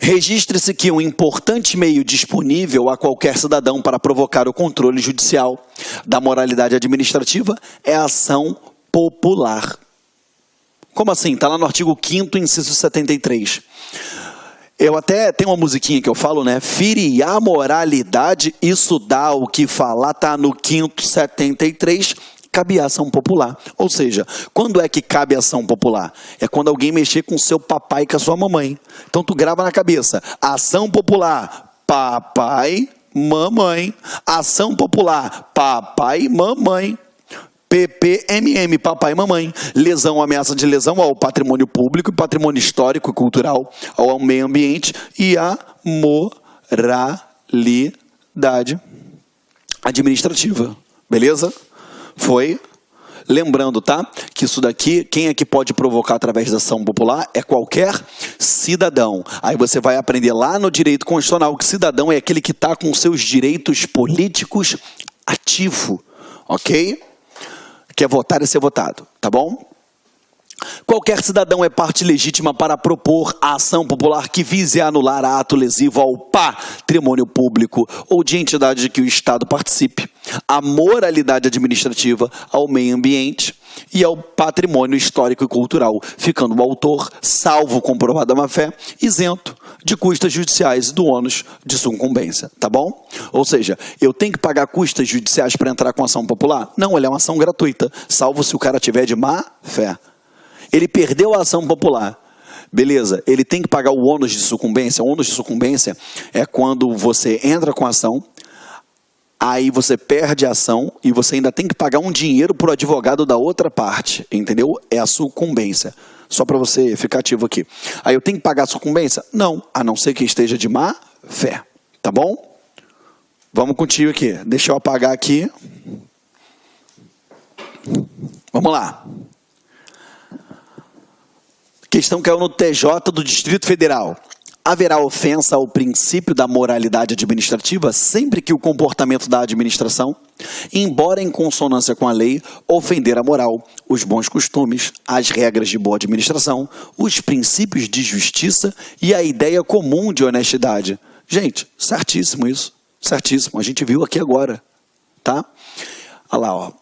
Registre-se que um importante meio disponível a qualquer cidadão para provocar o controle judicial da moralidade administrativa é a ação popular. Como assim? Está lá no artigo 5º, inciso 73. Eu até tenho uma musiquinha que eu falo, né? Fere a moralidade, isso dá o que falar, está no 5º, 73, cabe a ação popular. Ou seja, quando é que cabe a ação popular? É quando alguém mexer com seu papai e com a sua mamãe. Então tu grava na cabeça, ação popular, papai, mamãe. Ação popular, papai, mamãe. PPMM, papai e mamãe, lesão, ameaça de lesão ao patrimônio público, patrimônio histórico e cultural, ao meio ambiente e à moralidade administrativa. Beleza? Foi. Lembrando, tá? Que isso daqui, quem é que pode provocar através da ação popular? É qualquer cidadão. Aí você vai aprender lá no direito constitucional que cidadão é aquele que está com seus direitos políticos ativo, ok? Quer votar e ser votado, tá bom? Qualquer cidadão é parte legítima para propor a ação popular que vise anular ato lesivo ao patrimônio público ou de entidade de que o Estado participe, à moralidade administrativa, ao meio ambiente e ao patrimônio histórico e cultural, ficando o autor, salvo comprovada má-fé, isento de custas judiciais e do ônus de sucumbência, tá bom? Ou seja, eu tenho que pagar custas judiciais para entrar com ação popular? Não, ela é uma ação gratuita, salvo se o cara tiver de má-fé. Ele perdeu a ação popular. Beleza, ele tem que pagar o ônus de sucumbência. O ônus de sucumbência é quando você entra com a ação, aí você perde a ação e você ainda tem que pagar um dinheiro para o advogado da outra parte, entendeu? É a sucumbência. Só para você ficar ativo aqui. Aí eu tenho que pagar a sucumbência? Não, a não ser que esteja de má fé. Tá bom? Vamos contigo aqui. Deixa eu apagar aqui. Vamos lá. Questão caiu no TJ do Distrito Federal. Haverá ofensa ao princípio da moralidade administrativa sempre que o comportamento da administração, embora em consonância com a lei, ofender a moral, os bons costumes, as regras de boa administração, os princípios de justiça e a ideia comum de honestidade. Gente, certíssimo isso. Certíssimo. A gente viu aqui agora. Tá? Olha lá, ó.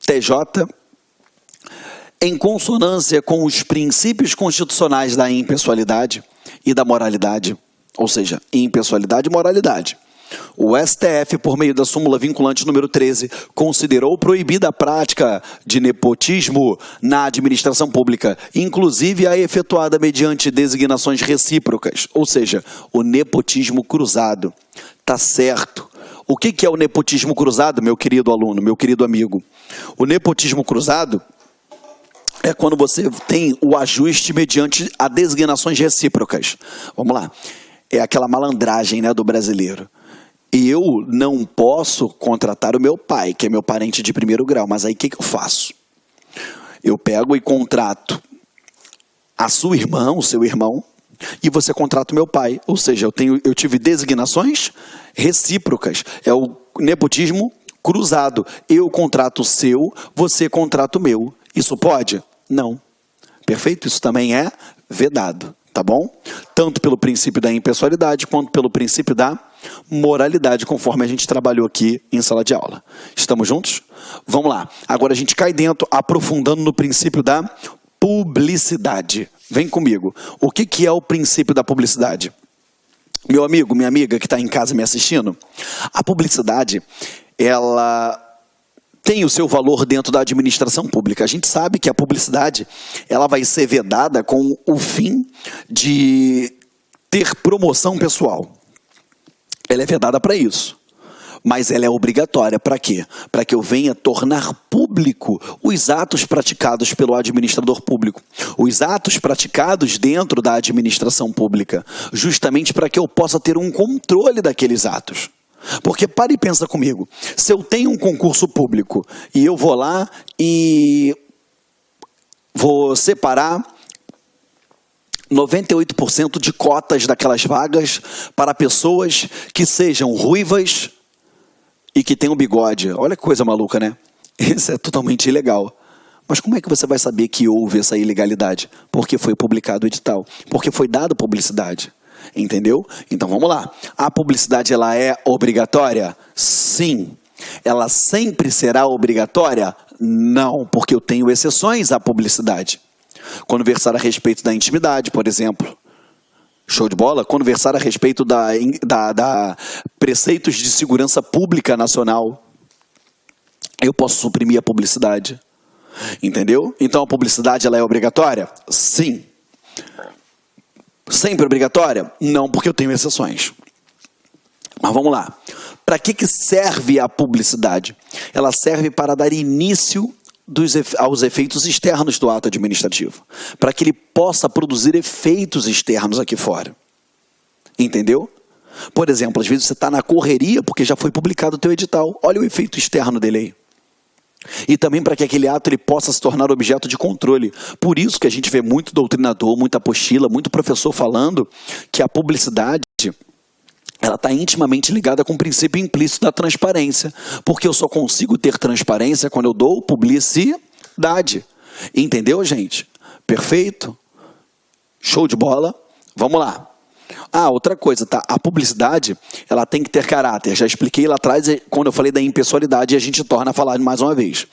TJ... em consonância com os princípios constitucionais da impessoalidade e da moralidade, ou seja, impessoalidade e moralidade. O STF, por meio da súmula vinculante número 13, considerou proibida a prática de nepotismo na administração pública, inclusive a efetuada mediante designações recíprocas, ou seja, o nepotismo cruzado. Tá certo. O que é o nepotismo cruzado, meu querido aluno, meu querido amigo? O nepotismo cruzado é quando você tem o ajuste mediante a designações recíprocas. Vamos lá. É aquela malandragem, né, do brasileiro. E eu não posso contratar o meu pai, que é meu parente de primeiro grau. Mas aí o que eu faço? Eu pego e contrato a sua irmã, o seu irmão, e você contrata o meu pai. Ou seja, eu tive designações recíprocas. É o nepotismo cruzado. Eu contrato o seu, você contrata o meu. Isso pode? Não. Perfeito? Isso também é vedado, tá bom? Tanto pelo princípio da impessoalidade, quanto pelo princípio da moralidade, conforme a gente trabalhou aqui em sala de aula. Estamos juntos? Vamos lá. Agora a gente cai dentro, aprofundando no princípio da publicidade. Vem comigo. O que é o princípio da publicidade? Meu amigo, minha amiga que está em casa me assistindo, a publicidade, ela tem o seu valor dentro da administração pública. A gente sabe que a publicidade ela vai ser vedada com o fim de ter promoção pessoal. Ela é vedada para isso. Mas ela é obrigatória para quê? Para que eu venha tornar público os atos praticados pelo administrador público. Os atos praticados dentro da administração pública. Justamente para que eu possa ter um controle daqueles atos. Porque para e pensa comigo, se eu tenho um concurso público e eu vou lá e vou separar 98% de cotas daquelas vagas para pessoas que sejam ruivas e que tenham bigode. Olha que coisa maluca, né? Isso é totalmente ilegal. Mas como é que você vai saber que houve essa ilegalidade? Porque foi publicado o edital, porque foi dada publicidade. Entendeu? Então vamos lá. A publicidade ela é obrigatória? Sim. Ela sempre será obrigatória? Não, porque eu tenho exceções à publicidade. Quando versar a respeito da intimidade, por exemplo. Show de bola? Quando versar a respeito da preceitos de segurança pública nacional, eu posso suprimir a publicidade. Entendeu? Então a publicidade ela é obrigatória? Sim. Sempre obrigatória? Não, porque eu tenho exceções. Mas vamos lá. Para que serve a publicidade? Ela serve para dar início aos efeitos externos do ato administrativo. Para que ele possa produzir efeitos externos aqui fora. Entendeu? Por exemplo, às vezes você está na correria porque já foi publicado o teu edital. Olha o efeito externo dele aí. E também para que aquele ato ele possa se tornar objeto de controle. Por isso que a gente vê muito doutrinador, muita apostila, muito professor falando que a publicidade ela está intimamente ligada com o princípio implícito da transparência. Porque eu só consigo ter transparência quando eu dou publicidade. Entendeu, gente? Perfeito? Show de bola? Vamos lá. Ah, outra coisa, tá? A publicidade, ela tem que ter caráter. Já expliquei lá atrás, quando eu falei da impessoalidade, e a gente torna a falar mais uma vez.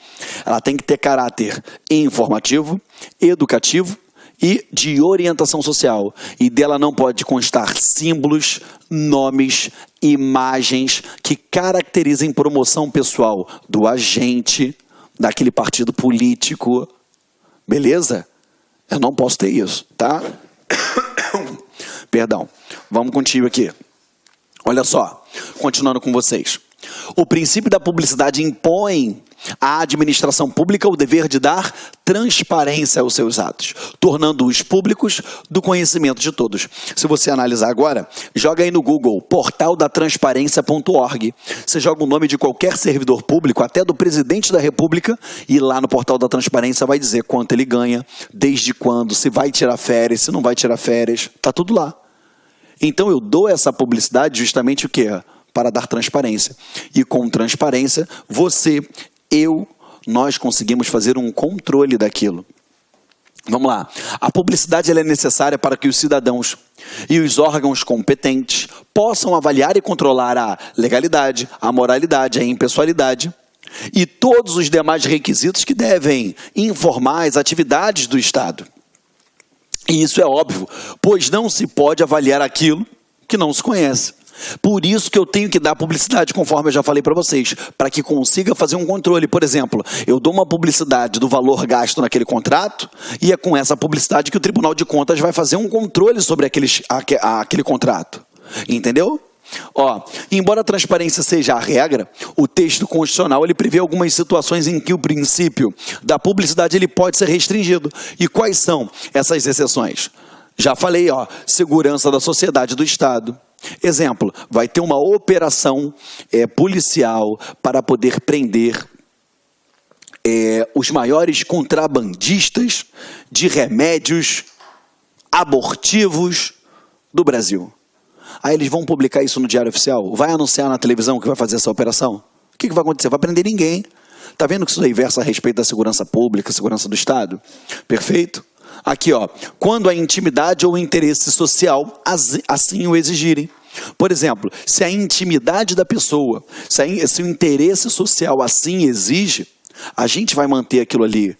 Ela tem que ter caráter informativo, educativo e de orientação social. E dela não pode constar símbolos, nomes, imagens que caracterizem promoção pessoal do agente, daquele partido político. Beleza? Eu não posso ter isso, tá? Perdão. Vamos contigo aqui. Olha só, continuando com vocês. O princípio da publicidade impõe à administração pública o dever de dar transparência aos seus atos, tornando-os públicos do conhecimento de todos. Se você analisar agora, joga aí no Google, portaldatransparência.org. Você joga o nome de qualquer servidor público, até do presidente da República, e lá no portal da transparência vai dizer quanto ele ganha, desde quando, se vai tirar férias, se não vai tirar férias, tá tudo lá. Então eu dou essa publicidade justamente o quê? Para dar transparência. E com transparência, nós conseguimos fazer um controle daquilo. Vamos lá. A publicidade ela é necessária para que os cidadãos e os órgãos competentes possam avaliar e controlar a legalidade, a moralidade, a impessoalidade e todos os demais requisitos que devem informar as atividades do Estado. E isso é óbvio, pois não se pode avaliar aquilo que não se conhece. Por isso que eu tenho que dar publicidade, conforme eu já falei para vocês, para que consiga fazer um controle. Por exemplo, eu dou uma publicidade do valor gasto naquele contrato e é com essa publicidade que o Tribunal de Contas vai fazer um controle sobre aquele contrato. Entendeu? Ó, embora a transparência seja a regra, o texto constitucional ele prevê algumas situações em que o princípio da publicidade ele pode ser restringido. E quais são essas exceções? Já falei, ó, segurança da sociedade do Estado. Exemplo, vai ter uma operação policial para poder prender os maiores contrabandistas de remédios abortivos do Brasil. Aí eles vão publicar isso no Diário Oficial? Vai anunciar na televisão que vai fazer essa operação? O que vai acontecer? Vai prender ninguém. Tá vendo que isso daí versa a respeito da segurança pública, segurança do Estado? Perfeito? Aqui, ó, quando a intimidade ou o interesse social assim o exigirem. Por exemplo, se a intimidade da pessoa, se o interesse social assim exige, a gente vai manter aquilo ali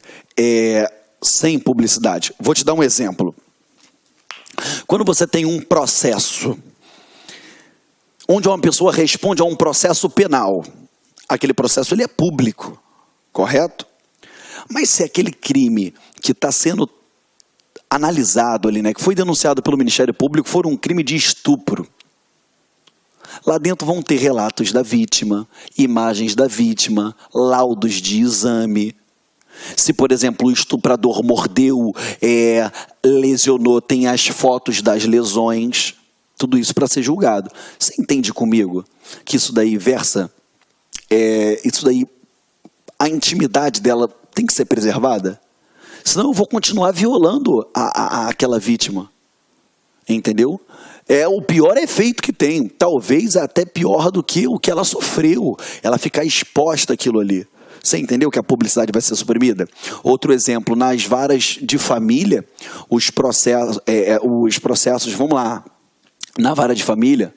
sem publicidade. Vou te dar um exemplo. Quando você tem um processo, onde uma pessoa responde a um processo penal, aquele processo ele é público, correto? Mas se aquele crime que está sendo analisado ali, né, que foi denunciado pelo Ministério Público, for um crime de estupro, lá dentro vão ter relatos da vítima, imagens da vítima, laudos de exame. Se, por exemplo, o estuprador mordeu, lesionou, tem as fotos das lesões, tudo isso para ser julgado. Você entende comigo que isso daí versa, a intimidade dela tem que ser preservada? Senão eu vou continuar violando aquela vítima. Entendeu? O pior efeito que tem, talvez até pior do que o que ela sofreu, ela ficar exposta àquilo ali. Você entendeu que a publicidade vai ser suprimida? Outro exemplo, nas varas de família, os processos, vamos lá, na vara de família,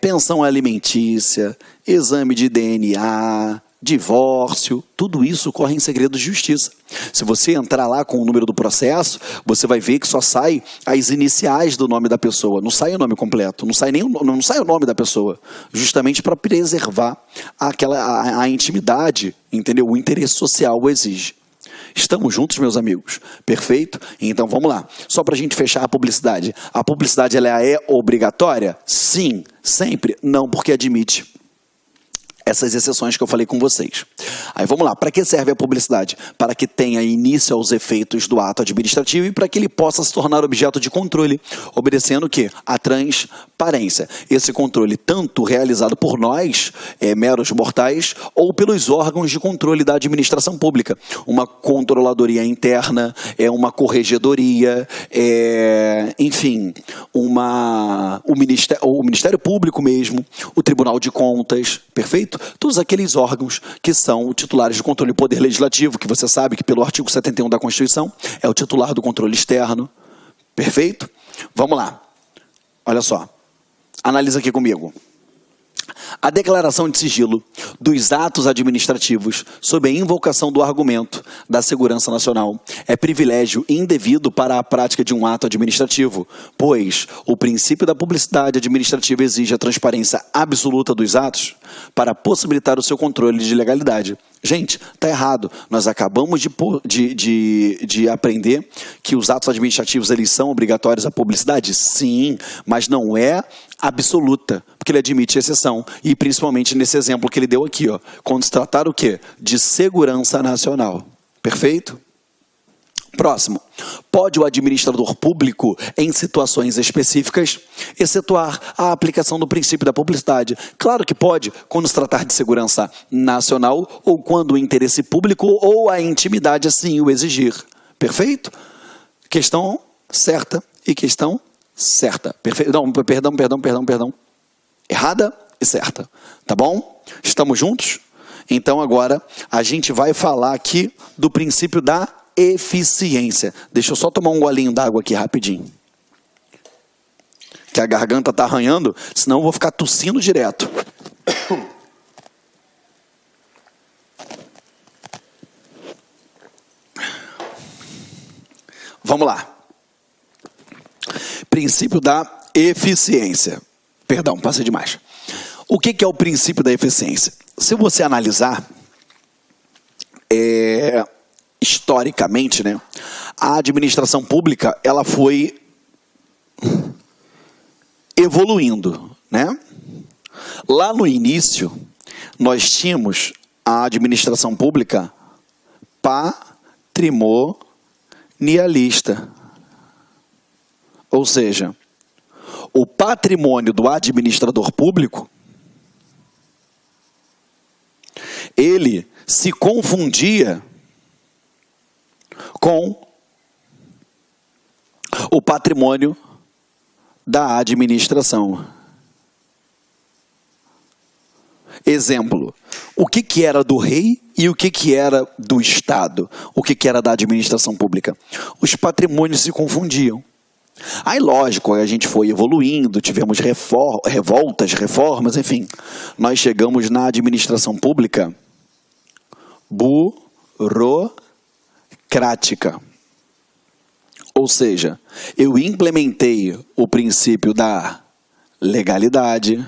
pensão alimentícia, exame de DNA, divórcio, tudo isso corre em segredo de justiça. Se você entrar lá com o número do processo, você vai ver que só sai as iniciais do nome da pessoa, não sai o nome completo, não sai o nome da pessoa, justamente para preservar a intimidade, entendeu? O interesse social o exige. Estamos juntos, meus amigos? Perfeito? Então vamos lá. Só para a gente fechar a publicidade. A publicidade ela é obrigatória? Sim. Sempre? Não, porque admite essas exceções que eu falei com vocês. Aí vamos lá, para que serve a publicidade? Para que tenha início aos efeitos do ato administrativo e para que ele possa se tornar objeto de controle, obedecendo o quê? A transparência. Esse controle tanto realizado por nós, meros mortais, ou pelos órgãos de controle da administração pública. Uma controladoria interna, uma corregedoria, enfim, o Ministério Público mesmo, o Tribunal de Contas, perfeito? Todos aqueles órgãos que são titulares de controle do Poder Legislativo, que você sabe que pelo artigo 71 da Constituição é o titular do controle externo. Perfeito? Vamos lá. Olha só. Analisa aqui comigo. A declaração de sigilo dos atos administrativos sob a invocação do argumento da segurança nacional é privilégio indevido para a prática de um ato administrativo, pois o princípio da publicidade administrativa exige a transparência absoluta dos atos para possibilitar o seu controle de legalidade. Gente, está errado. Nós acabamos de aprender que os atos administrativos eles são obrigatórios à publicidade? Sim, mas não é absoluta, porque ele admite exceção. E principalmente nesse exemplo que ele deu aqui, ó, quando se tratar o quê? De segurança nacional. Perfeito? Próximo. Pode o administrador público, em situações específicas, excetuar a aplicação do princípio da publicidade? Claro que pode, quando se tratar de segurança nacional ou quando o interesse público ou a intimidade assim o exigir. Perfeito? Questão certa e questão certa. Perfeito? Não, perdão. Errada e certa. Tá bom? Estamos juntos? Então agora a gente vai falar aqui do princípio da eficiência. Deixa eu só tomar um golinho d'água aqui rapidinho. Que a garganta tá arranhando, senão eu vou ficar tossindo direto. Vamos lá. Princípio da eficiência. Perdão, passei demais. O que é o princípio da eficiência? Se você analisar, historicamente, né, a administração pública ela foi evoluindo, né? Lá no início, nós tínhamos a administração pública patrimonialista. Ou seja, o patrimônio do administrador público, ele se confundia com o patrimônio da administração. Exemplo, o que era do rei e o que era do Estado? O que era da administração pública? Os patrimônios se confundiam. Aí, lógico, a gente foi evoluindo, tivemos revoltas, reformas, enfim. Nós chegamos na administração pública burocrática. Ou seja, eu implementei o princípio da legalidade,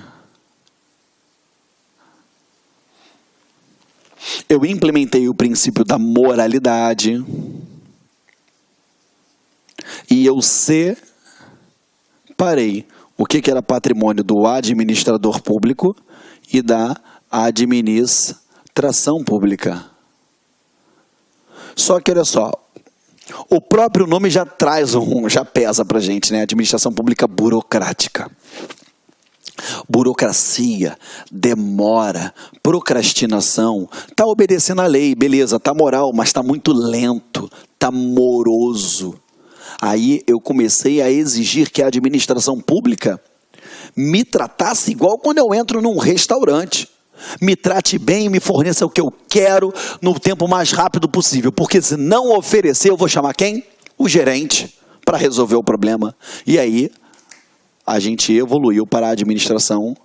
eu implementei o princípio da moralidade e eu separei o que era patrimônio do administrador público e da administração pública. Só que olha só, o próprio nome já traz já pesa pra gente, né? Administração pública burocrática. Burocracia, demora, procrastinação, tá obedecendo a lei, beleza, tá moral, mas tá muito lento, tá moroso. Aí eu comecei a exigir que a administração pública me tratasse igual quando eu entro num restaurante. Me trate bem, me forneça o que eu quero no tempo mais rápido possível, porque se não oferecer, eu vou chamar quem? O gerente, para resolver o problema. E aí a gente evoluiu para a administração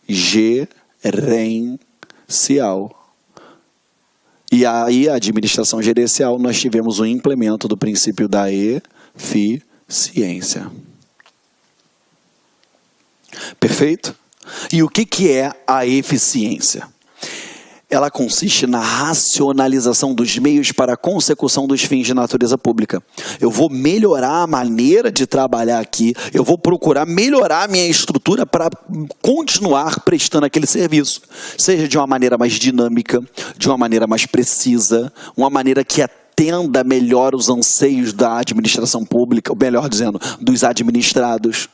gerencial. E aí, a administração gerencial, nós tivemos o implemento do princípio da eficiência. Perfeito? E o que é a eficiência? Ela consiste na racionalização dos meios para a consecução dos fins de natureza pública. Eu vou melhorar a maneira de trabalhar aqui, eu vou procurar melhorar a minha estrutura para continuar prestando aquele serviço. Seja de uma maneira mais dinâmica, de uma maneira mais precisa, uma maneira que atenda melhor os anseios da administração pública, ou melhor dizendo, dos administrados.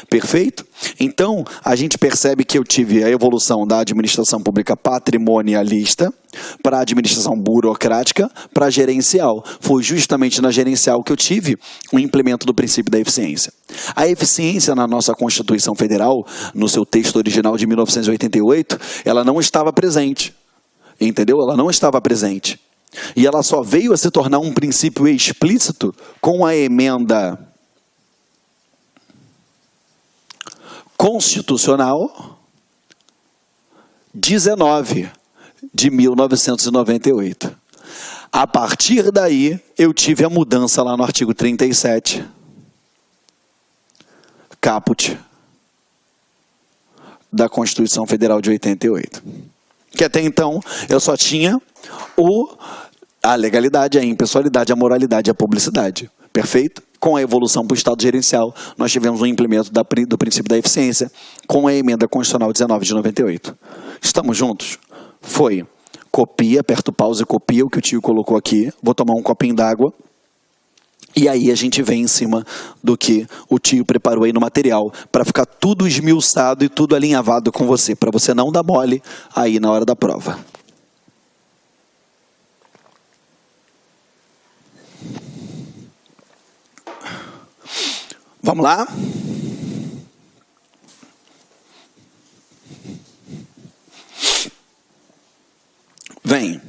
Perfeito? Então, a gente percebe que eu tive a evolução da administração pública patrimonialista para a administração burocrática para a gerencial. Foi justamente na gerencial que eu tive o implemento do princípio da eficiência. A eficiência na nossa Constituição Federal, no seu texto original de 1988, ela não estava presente. Entendeu? Ela não estava presente. E ela só veio a se tornar um princípio explícito com a emenda Constitucional 19 de 1998. A partir daí, eu tive a mudança lá no artigo 37, caput, da Constituição Federal de 88. Que até então, eu só tinha a legalidade, a impessoalidade, a moralidade e a publicidade. Perfeito? Com a evolução para o Estado gerencial, nós tivemos um implemento do princípio da eficiência com a emenda constitucional 19 de 98. Estamos juntos? Foi. Copia, aperta o pause e copia o que o tio colocou aqui. Vou tomar um copinho d'água. E aí a gente vem em cima do que o tio preparou aí no material, para ficar tudo esmiuçado e tudo alinhavado com você, para você não dar mole aí na hora da prova. Vamos lá? Vem.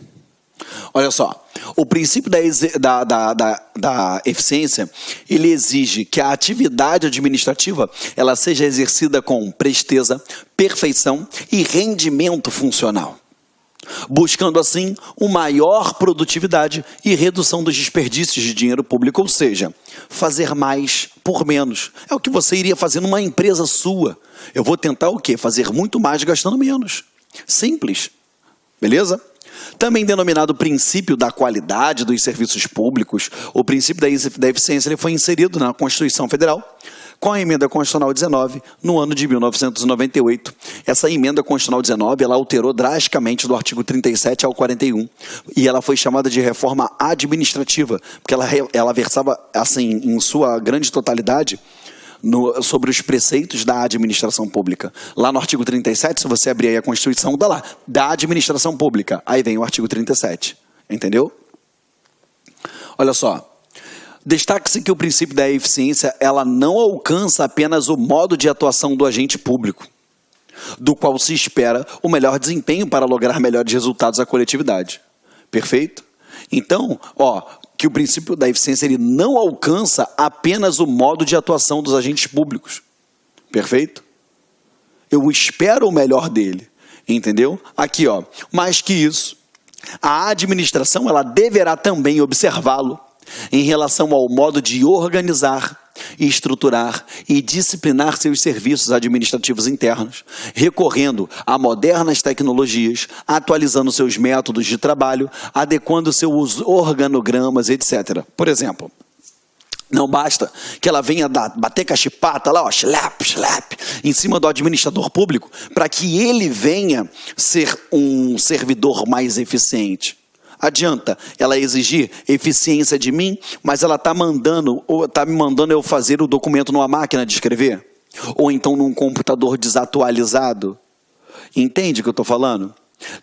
Olha só. O princípio da eficiência, ele exige que a atividade administrativa ela seja exercida com presteza, perfeição e rendimento funcional, buscando assim uma maior produtividade e redução dos desperdícios de dinheiro público, ou seja, fazer mais por menos. É o que você iria fazer numa empresa sua. Eu vou tentar o quê? Fazer muito mais gastando menos. Simples. Beleza? Também denominado princípio da qualidade dos serviços públicos, o princípio da eficiência ele foi inserido na Constituição Federal com a emenda constitucional 19, no ano de 1998. Essa emenda constitucional 19, ela alterou drasticamente do artigo 37 ao 41, e ela foi chamada de reforma administrativa, porque ela versava, assim, em sua grande totalidade, sobre os preceitos da administração pública. Lá no artigo 37, se você abrir aí a Constituição, dá lá, da administração pública. Aí vem o artigo 37, entendeu? Olha só. Destaque-se que o princípio da eficiência, ela não alcança apenas o modo de atuação do agente público, do qual se espera o melhor desempenho para lograr melhores resultados à coletividade. Perfeito? Então, que o princípio da eficiência ele não alcança apenas o modo de atuação dos agentes públicos. Perfeito? Eu espero o melhor dele. Entendeu? Aqui, mais que isso, a administração ela deverá também observá-lo em relação ao modo de organizar, estruturar e disciplinar seus serviços administrativos internos, recorrendo a modernas tecnologias, atualizando seus métodos de trabalho, adequando seus organogramas, etc. Por exemplo, não basta que ela venha bater cachipata lá, slap, em cima do administrador público, para que ele venha ser um servidor mais eficiente. Adianta ela exigir eficiência de mim, mas ela está me mandando eu fazer o documento numa máquina de escrever? Ou então num computador desatualizado? Entende o que eu estou falando?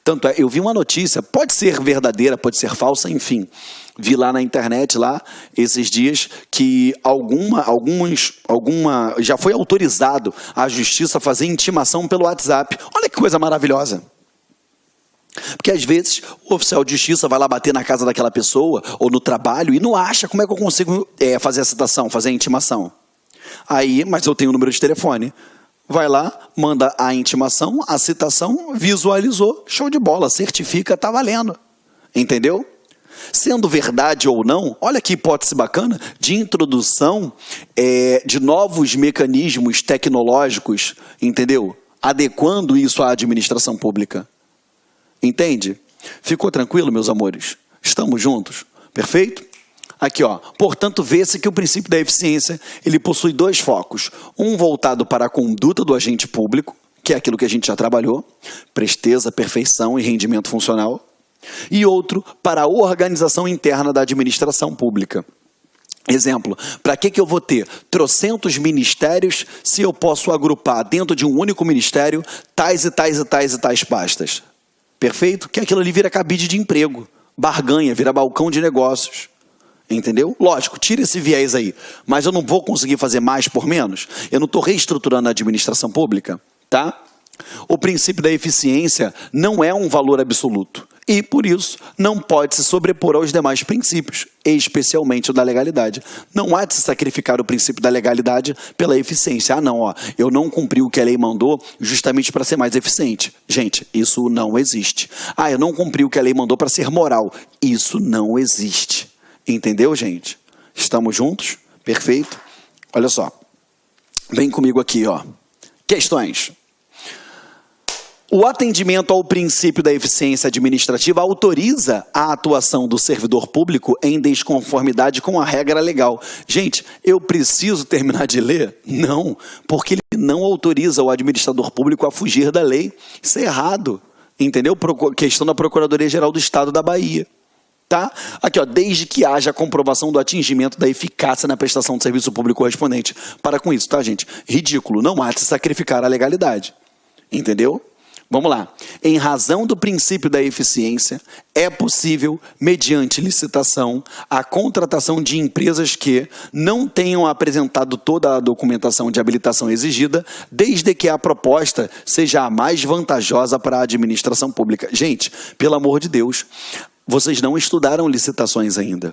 Tanto é, eu vi uma notícia, pode ser verdadeira, pode ser falsa, enfim. Vi lá na internet, esses dias, que já foi autorizado a justiça a fazer intimação pelo WhatsApp. Olha que coisa maravilhosa. Porque às vezes o oficial de justiça vai lá bater na casa daquela pessoa ou no trabalho e não acha como é que eu consigo fazer a citação, fazer a intimação. Aí, mas eu tenho o número de telefone. Vai lá, manda a intimação, a citação, visualizou, show de bola, certifica, tá valendo. Entendeu? Sendo verdade ou não, olha que hipótese bacana de introdução de novos mecanismos tecnológicos, entendeu? Adequando isso à administração pública. Entende? Ficou tranquilo, meus amores? Estamos juntos? Perfeito? Aqui, portanto, vê-se que o princípio da eficiência, ele possui dois focos. Um voltado para a conduta do agente público, que é aquilo que a gente já trabalhou, presteza, perfeição e rendimento funcional. E outro para a organização interna da administração pública. Exemplo, para que eu vou ter trocentos ministérios se eu posso agrupar dentro de um único ministério tais e tais e tais e tais pastas? Perfeito? Que aquilo ali vira cabide de emprego, barganha, vira balcão de negócios. Entendeu? Lógico, tira esse viés aí. Mas eu não vou conseguir fazer mais por menos? Eu não estou reestruturando a administração pública? Tá? O princípio da eficiência não é um valor absoluto. E, por isso, não pode se sobrepor aos demais princípios, especialmente o da legalidade. Não há de se sacrificar o princípio da legalidade pela eficiência. Eu não cumpri o que a lei mandou justamente para ser mais eficiente. Gente, isso não existe. Eu não cumpri o que a lei mandou para ser moral. Isso não existe. Entendeu, gente? Estamos juntos? Perfeito? Olha só. Vem comigo aqui, Questões. O atendimento ao princípio da eficiência administrativa autoriza a atuação do servidor público em desconformidade com a regra legal. Gente, eu preciso terminar de ler? Não, porque ele não autoriza o administrador público a fugir da lei. Isso é errado, entendeu? Questão da Procuradoria-Geral do Estado da Bahia. Tá? Aqui, desde que haja a comprovação do atingimento da eficácia na prestação do serviço público correspondente. Para com isso, tá, gente? Ridículo, não há de se sacrificar a legalidade. Entendeu? Vamos lá. Em razão do princípio da eficiência, é possível, mediante licitação, a contratação de empresas que não tenham apresentado toda a documentação de habilitação exigida, desde que a proposta seja a mais vantajosa para a administração pública. Gente, pelo amor de Deus, vocês não estudaram licitações ainda.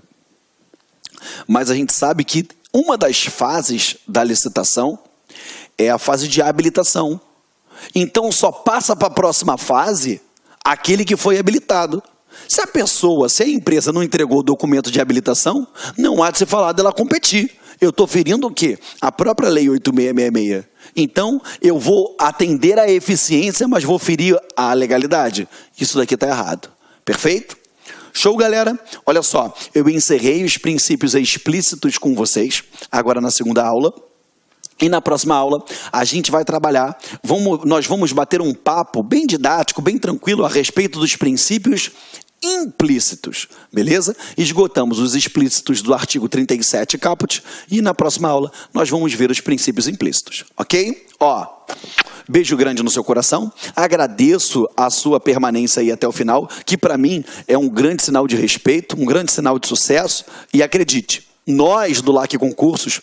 Mas a gente sabe que uma das fases da licitação é a fase de habilitação. Então, só passa para a próxima fase aquele que foi habilitado. Se a empresa não entregou o documento de habilitação, não há de se falar dela competir. Eu estou ferindo o quê? A própria Lei 8666. Então, eu vou atender à eficiência, mas vou ferir a legalidade. Isso daqui está errado. Perfeito? Show, galera? Olha só, eu encerrei os princípios explícitos com vocês, agora na segunda aula. E na próxima aula, a gente vai trabalhar, nós vamos bater um papo bem didático, bem tranquilo a respeito dos princípios implícitos, beleza? Esgotamos os explícitos do artigo 37 caput e na próxima aula nós vamos ver os princípios implícitos, ok? Beijo grande no seu coração, agradeço a sua permanência aí até o final, que para mim é um grande sinal de respeito, um grande sinal de sucesso e acredite, Nós, do LAC Concursos,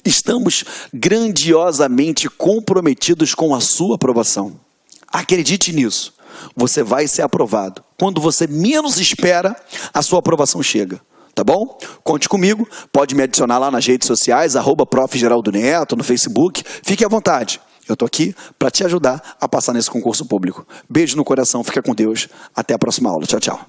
estamos grandiosamente comprometidos com a sua aprovação. Acredite nisso. Você vai ser aprovado. Quando você menos espera, a sua aprovação chega. Tá bom? Conte comigo. Pode me adicionar lá nas redes sociais, @Prof. Geraldo Neto, no Facebook. Fique à vontade. Eu estou aqui para te ajudar a passar nesse concurso público. Beijo no coração. Fica com Deus. Até a próxima aula. Tchau, tchau.